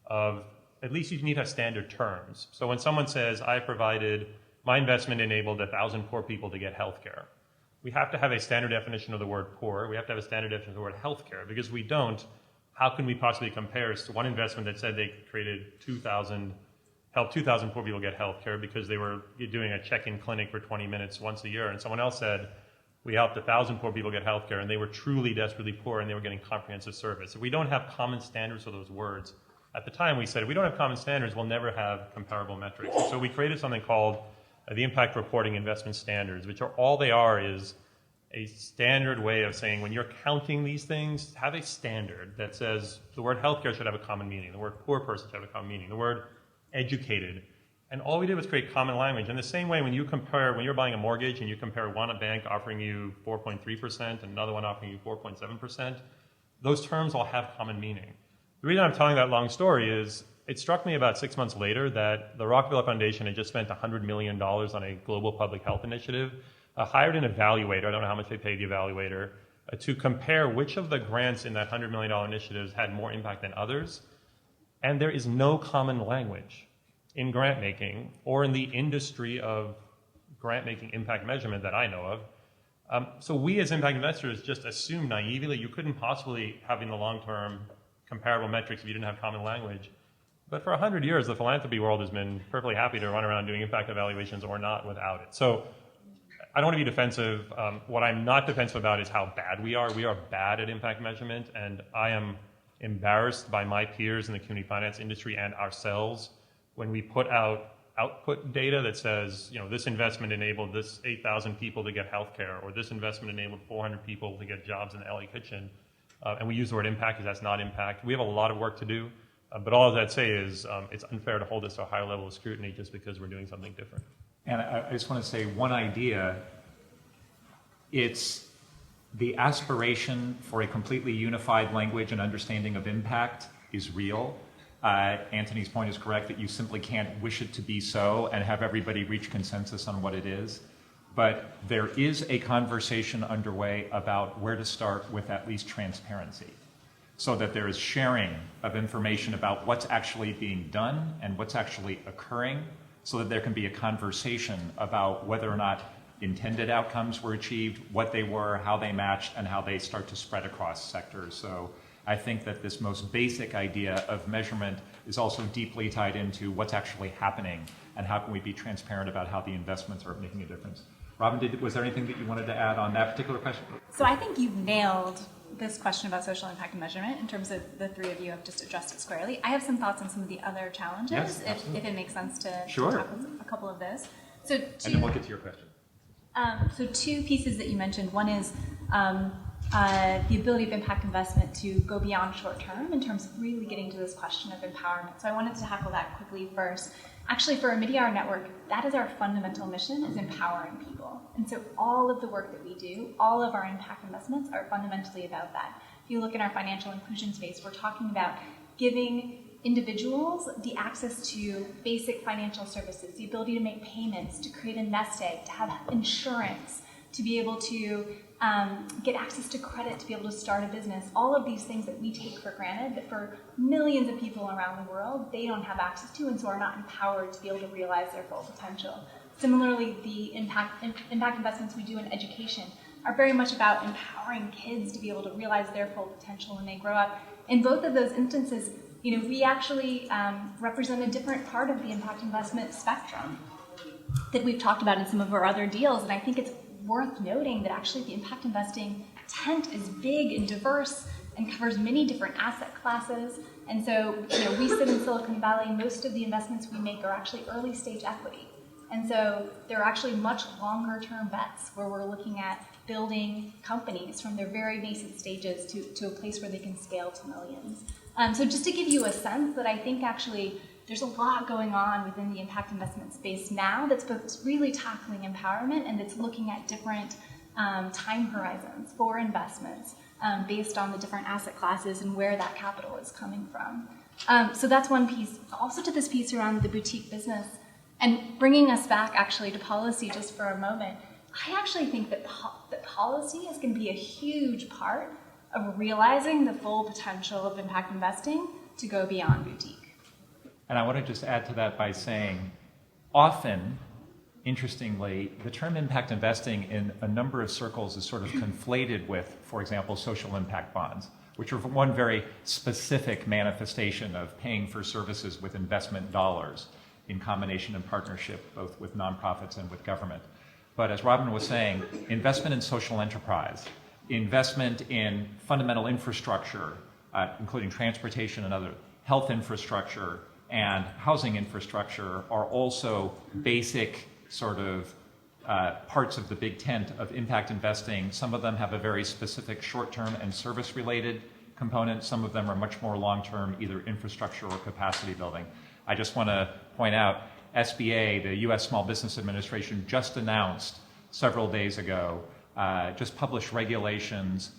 B: of, at least you need to have standard terms. So when someone says, my investment enabled 1,000 poor people to get health care, we have to have a standard definition of the word poor. We have to have a standard definition of the word health care, because if we don't, how can we possibly compare to one investment that said they helped 2,000 poor people get health care because they were doing a check-in clinic for 20 minutes once a year, and someone else said, we helped 1,000 poor people get health care, and they were truly desperately poor, and they were getting comprehensive service. If we don't have common standards for those words, at the time we said, if we don't have common standards, we'll never have comparable metrics. And so we created something called the Impact Reporting Investment Standards, which are all they are is a standard way of saying, when you're counting these things, have a standard that says the word healthcare should have a common meaning, the word poor person should have a common meaning, the word educated. And all we did was create common language. In the same way, when you're buying a mortgage and you compare one bank offering you 4.3% and another one offering you 4.7%, those terms all have common meaning. The reason I'm telling that long story is it struck me about 6 months later that the Rockefeller Foundation had just spent $100 million on a global public health initiative, hired an evaluator, I don't know how much they paid the evaluator, to compare which of the grants in that $100 million initiatives had more impact than others. And there is no common language in grant making or in the industry of grant making impact measurement that I know of. So we as impact investors just assumed naively you couldn't possibly have in the long term comparable metrics if you didn't have common language. But for 100 years, the philanthropy world has been perfectly happy to run around doing impact evaluations or not without it. So I don't want to be defensive. What I'm not defensive about is how bad we are. We are bad at impact measurement, and I am embarrassed by my peers in the community finance industry and ourselves when we put out output data that says, this investment enabled this 8,000 people to get health care, or this investment enabled 400 people to get jobs in the LA kitchen. And we use the word impact because that's not impact. We have a lot of work to do. But all I'd say is it's unfair to hold us to a higher level of scrutiny just because we're doing something different.
A: And I just want to say one idea. It's the aspiration for a completely unified language and understanding of impact is real. Antony's point is correct that you simply can't wish it to be so and have everybody reach consensus on what it is. But there is a conversation underway about where to start with at least transparency, so that there is sharing of information about what's actually being done and what's actually occurring, so that there can be a conversation about whether or not intended outcomes were achieved, what they were, how they matched, and how they start to spread across sectors. So I think that this most basic idea of measurement is also deeply tied into what's actually happening and how can we be transparent about how the investments are making a difference. Robynn, was there anything that you wanted to add on that particular question?
F: So I think you've nailed this question about social impact and measurement in terms of the three of you have just addressed it squarely. I have some thoughts on some of the other challenges,
A: Yes,
F: if it makes sense to
A: Sure.
F: tackle a couple of those. So
A: And then we'll get to your question.
F: So two pieces that you mentioned. One is the ability of impact investment to go beyond short term in terms of really getting to this question of empowerment. So I wanted to tackle that quickly first. Actually, for Omidyar Network, that is our fundamental mission, is empowering people. And so all of the work that we do, all of our impact investments are fundamentally about that. If you look in our financial inclusion space, we're talking about giving individuals the access to basic financial services, the ability to make payments, to create a nest egg, to have insurance, to be able to get access to credit, to be able to start a business. All of these things that we take for granted, that for millions of people around the world, they don't have access to and so are not empowered to be able to realize their full potential. Similarly, the impact investments we do in education are very much about empowering kids to be able to realize their full potential when they grow up. In both of those instances, we actually represent a different part of the impact investment spectrum that we've talked about in some of our other deals, and I think it's worth noting that actually the impact investing tent is big and diverse and covers many different asset classes. And so, we sit in Silicon Valley. Most of the investments we make are actually early stage equity. And so they're actually much longer term bets where we're looking at building companies from their very nascent stages to a place where they can scale to millions. So just to give you a sense that I think actually there's a lot going on within the impact investment space now that's both really tackling empowerment and that's looking at different time horizons for investments based on the different asset classes and where that capital is coming from. So that's one piece. Also to this piece around the boutique business and bringing us back actually to policy just for a moment, I actually think that policy is going to be a huge part of realizing the full potential of impact investing to go beyond boutique.
A: And I want to just add to that by saying, often, interestingly, the term impact investing in a number of circles is sort of conflated with, for example, social impact bonds, which are one very specific manifestation of paying for services with investment dollars in combination and partnership, both with nonprofits and with government. But as Robynn was saying, investment in social enterprise, investment in fundamental infrastructure, including transportation and other health infrastructure, and housing infrastructure are also basic sort of parts of the big tent of impact investing. Some of them have a very specific short-term and service-related component. Some of them are much more long-term, either infrastructure or capacity building. I just want to point out, SBA, the U.S. Small Business Administration, just announced several days ago, just published regulations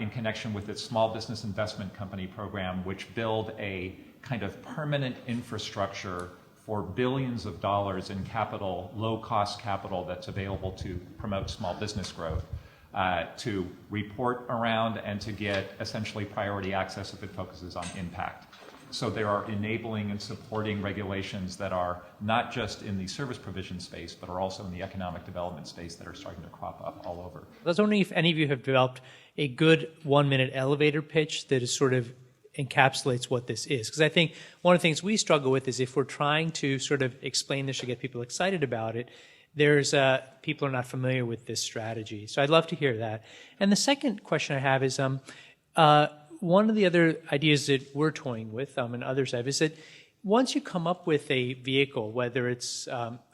A: in connection with its Small Business Investment Company program, which build a kind of permanent infrastructure for billions of dollars in capital, low-cost capital that's available to promote small business growth, to report around and to get essentially priority access if it focuses on impact. So there are enabling and supporting regulations that are not just in the service provision space, but are also in the economic development space that are starting to crop up all over.
I: I was wondering if any of you have developed a good 1-minute elevator pitch that is sort of encapsulates what this is. Because I think one of the things we struggle with is if we're trying to sort of explain this to get people excited about it, there's people are not familiar with this strategy. So I'd love to hear that. And the second question I have is one of the other ideas that we're toying with, and others have, is that once you come up with a vehicle, whether it's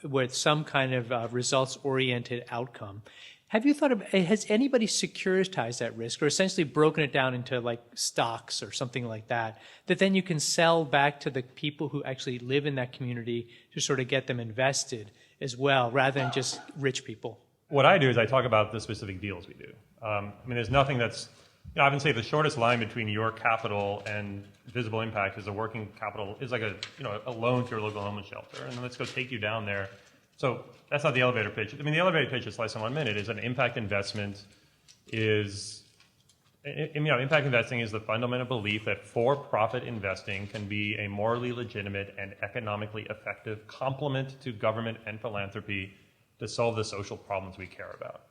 I: with some kind of results-oriented outcome, have you thought of, has anybody securitized that risk or essentially broken it down into like stocks or something like that then you can sell back to the people who actually live in that community to sort of get them invested as well, rather than just rich people?
B: What I do is I talk about the specific deals we do. I mean, there's nothing that's, I often say the shortest line between your capital and visible impact is a working capital, is like a loan to your local homeless shelter, and then let's go take you down there. So that's not the elevator pitch. I mean, the elevator pitch is less than 1 minute. Is an impact investment is, impact investing is the fundamental belief that for-profit investing can be a morally legitimate and economically effective complement to government and philanthropy to solve the social problems we care about.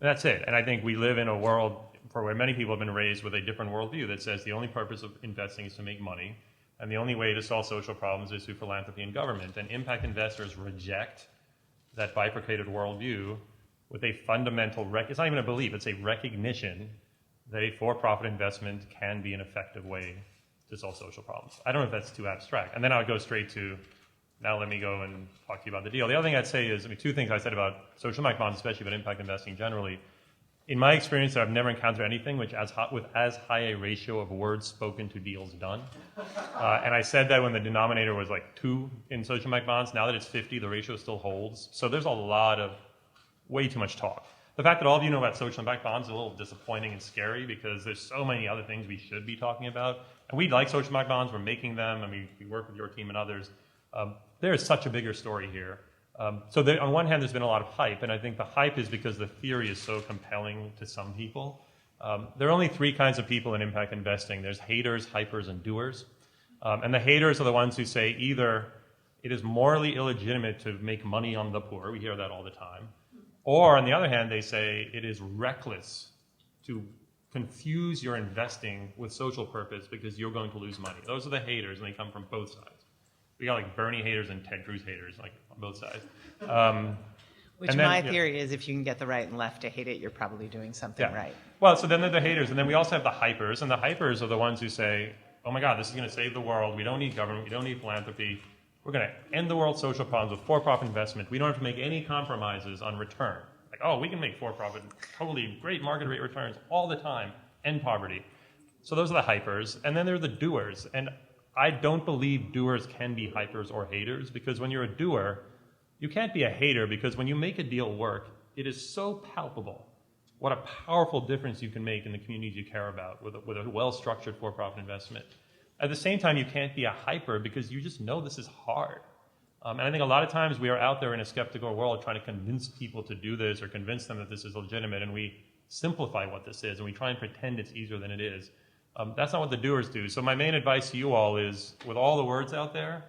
B: And that's it. And I think we live in a world where many people have been raised with a different worldview that says the only purpose of investing is to make money, and the only way to solve social problems is through philanthropy and government. And impact investors reject that bifurcated worldview with a fundamental, it's not even a belief, it's a recognition that a for-profit investment can be an effective way to solve social problems. I don't know if that's too abstract. And then I would go straight to, now let me go and talk to you about the deal. The other thing I'd say is, two things I said about social impact bonds, especially about impact investing generally. In my experience, I've never encountered anything with as high a ratio of words spoken to deals done. And I said that when the denominator was like 2 in social impact bonds. Now that it's 50, the ratio still holds. So there's a lot of, way too much talk. The fact that all of you know about social impact bonds is a little disappointing and scary because there's so many other things we should be talking about. And we like social impact bonds, we're making them, we work with your team and others. There is such a bigger story here. So there, on one hand, there's been a lot of hype, and I think the hype is because the theory is so compelling to some people. There are only 3 kinds of people in impact investing. There's haters, hypers, and doers. And the haters are the ones who say either it is morally illegitimate to make money on the poor, we hear that all the time, or on the other hand, they say it is reckless to confuse your investing with social purpose because you're going to lose money. Those are the haters, and they come from both sides. We got like Bernie haters and Ted Cruz haters, like on both sides.
D: Which my theory is if you can get the right and left to hate it, you're probably doing something right.
B: Well, so then they're the haters, and then we also have the hypers, and the hypers are the ones who say, oh my God, this is going to save the world. We don't need government. We don't need philanthropy. We're going to end the world's social problems with for-profit investment. We don't have to make any compromises on return. Like, oh, we can make for-profit, totally great market rate returns all the time, end poverty. So those are the hypers, and then there are the doers. And I don't believe doers can be hypers or haters, because when you're a doer, you can't be a hater, because when you make a deal work, it is so palpable what a powerful difference you can make in the communities you care about with a well-structured for-profit investment. At the same time, you can't be a hyper because you just know this is hard. And I think a lot of times we are out there in a skeptical world trying to convince people to do this or convince them that this is legitimate, and we simplify what this is and we try and pretend it's easier than it is. That's not what the doers do. So my main advice to you all is, with all the words out there,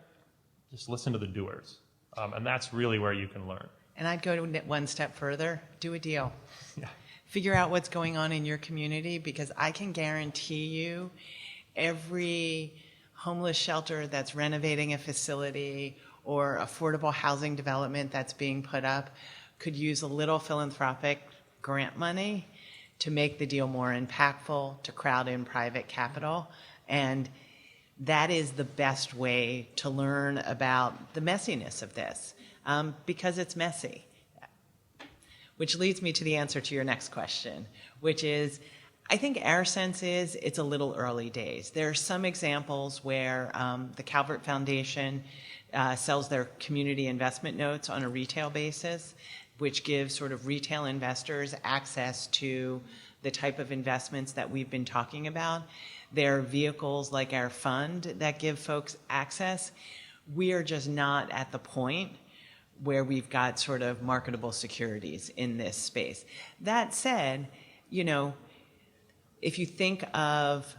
B: just listen to the doers. And that's really where you can learn.
D: And I'd go one step further, do a deal.
B: Yeah.
D: Figure out what's going on in your community, because I can guarantee you every homeless shelter that's renovating a facility or affordable housing development that's being put up could use a little philanthropic grant money to make the deal more impactful, to crowd in private capital. And that is the best way to learn about the messiness of this, because it's messy. Which leads me to the answer to your next question, which is, I think our sense is it's a little early days. There are some examples where the Calvert Foundation sells their community investment notes on a retail basis, which gives sort of retail investors access to the type of investments that we've been talking about. There are vehicles like our fund that give folks access. We are just not at the point where we've got sort of marketable securities in this space. That said, if you think of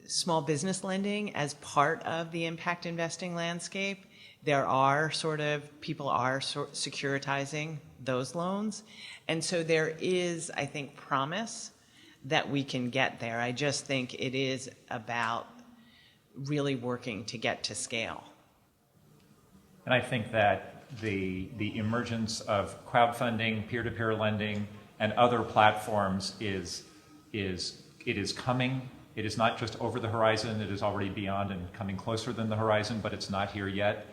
D: small business lending as part of the impact investing landscape, there are people are securitizing those loans. And so there is, I think, promise that we can get there. I just think it is about really working to get to scale.
A: And I think that the emergence of crowdfunding, peer-to-peer lending, and other platforms is coming. It is not just over the horizon, it is already beyond and coming closer than the horizon, but it's not here yet.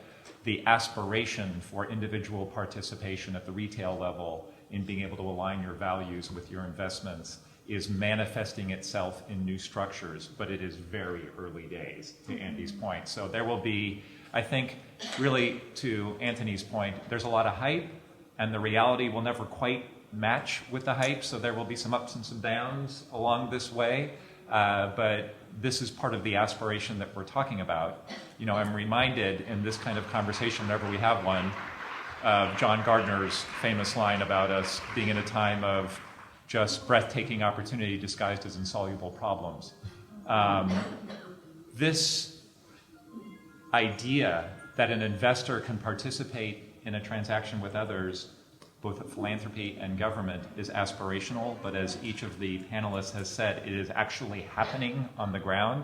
A: The aspiration for individual participation at the retail level in being able to align your values with your investments is manifesting itself in new structures, but it is very early days, to Andy's point. So there will be, I think, really to Antony's point, there's a lot of hype, and the reality will never quite match with the hype, so there will be some ups and some downs along this way, but this is part of the aspiration that we're talking about. I'm reminded in this kind of conversation, whenever we have one, of John Gardner's famous line about us being in a time of just breathtaking opportunity disguised as insoluble problems. This idea that an investor can participate in a transaction with others both philanthropy and government, is aspirational, but as each of the panelists has said, it is actually happening on the ground.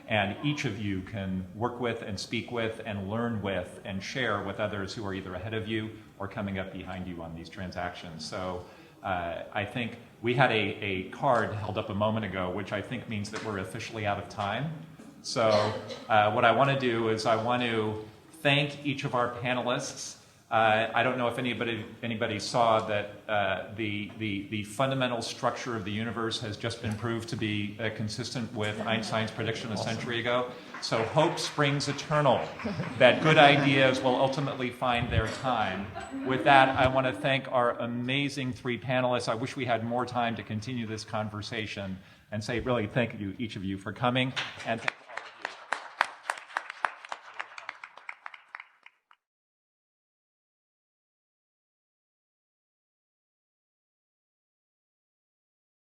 A: And each of you can work with and speak with and learn with and share with others who are either ahead of you or coming up behind you on these transactions. So I think we had a card held up a moment ago, which I think means that we're officially out of time. So what I want to do is I want to thank each of our panelists. I don't know if anybody saw that the fundamental structure of the universe has just been proved to be consistent with Einstein's prediction a century ago. So hope springs eternal, that good ideas will ultimately find their time. With that, I want to thank our amazing three panelists. I wish we had more time to continue this conversation and say really thank you, each of you, for coming. And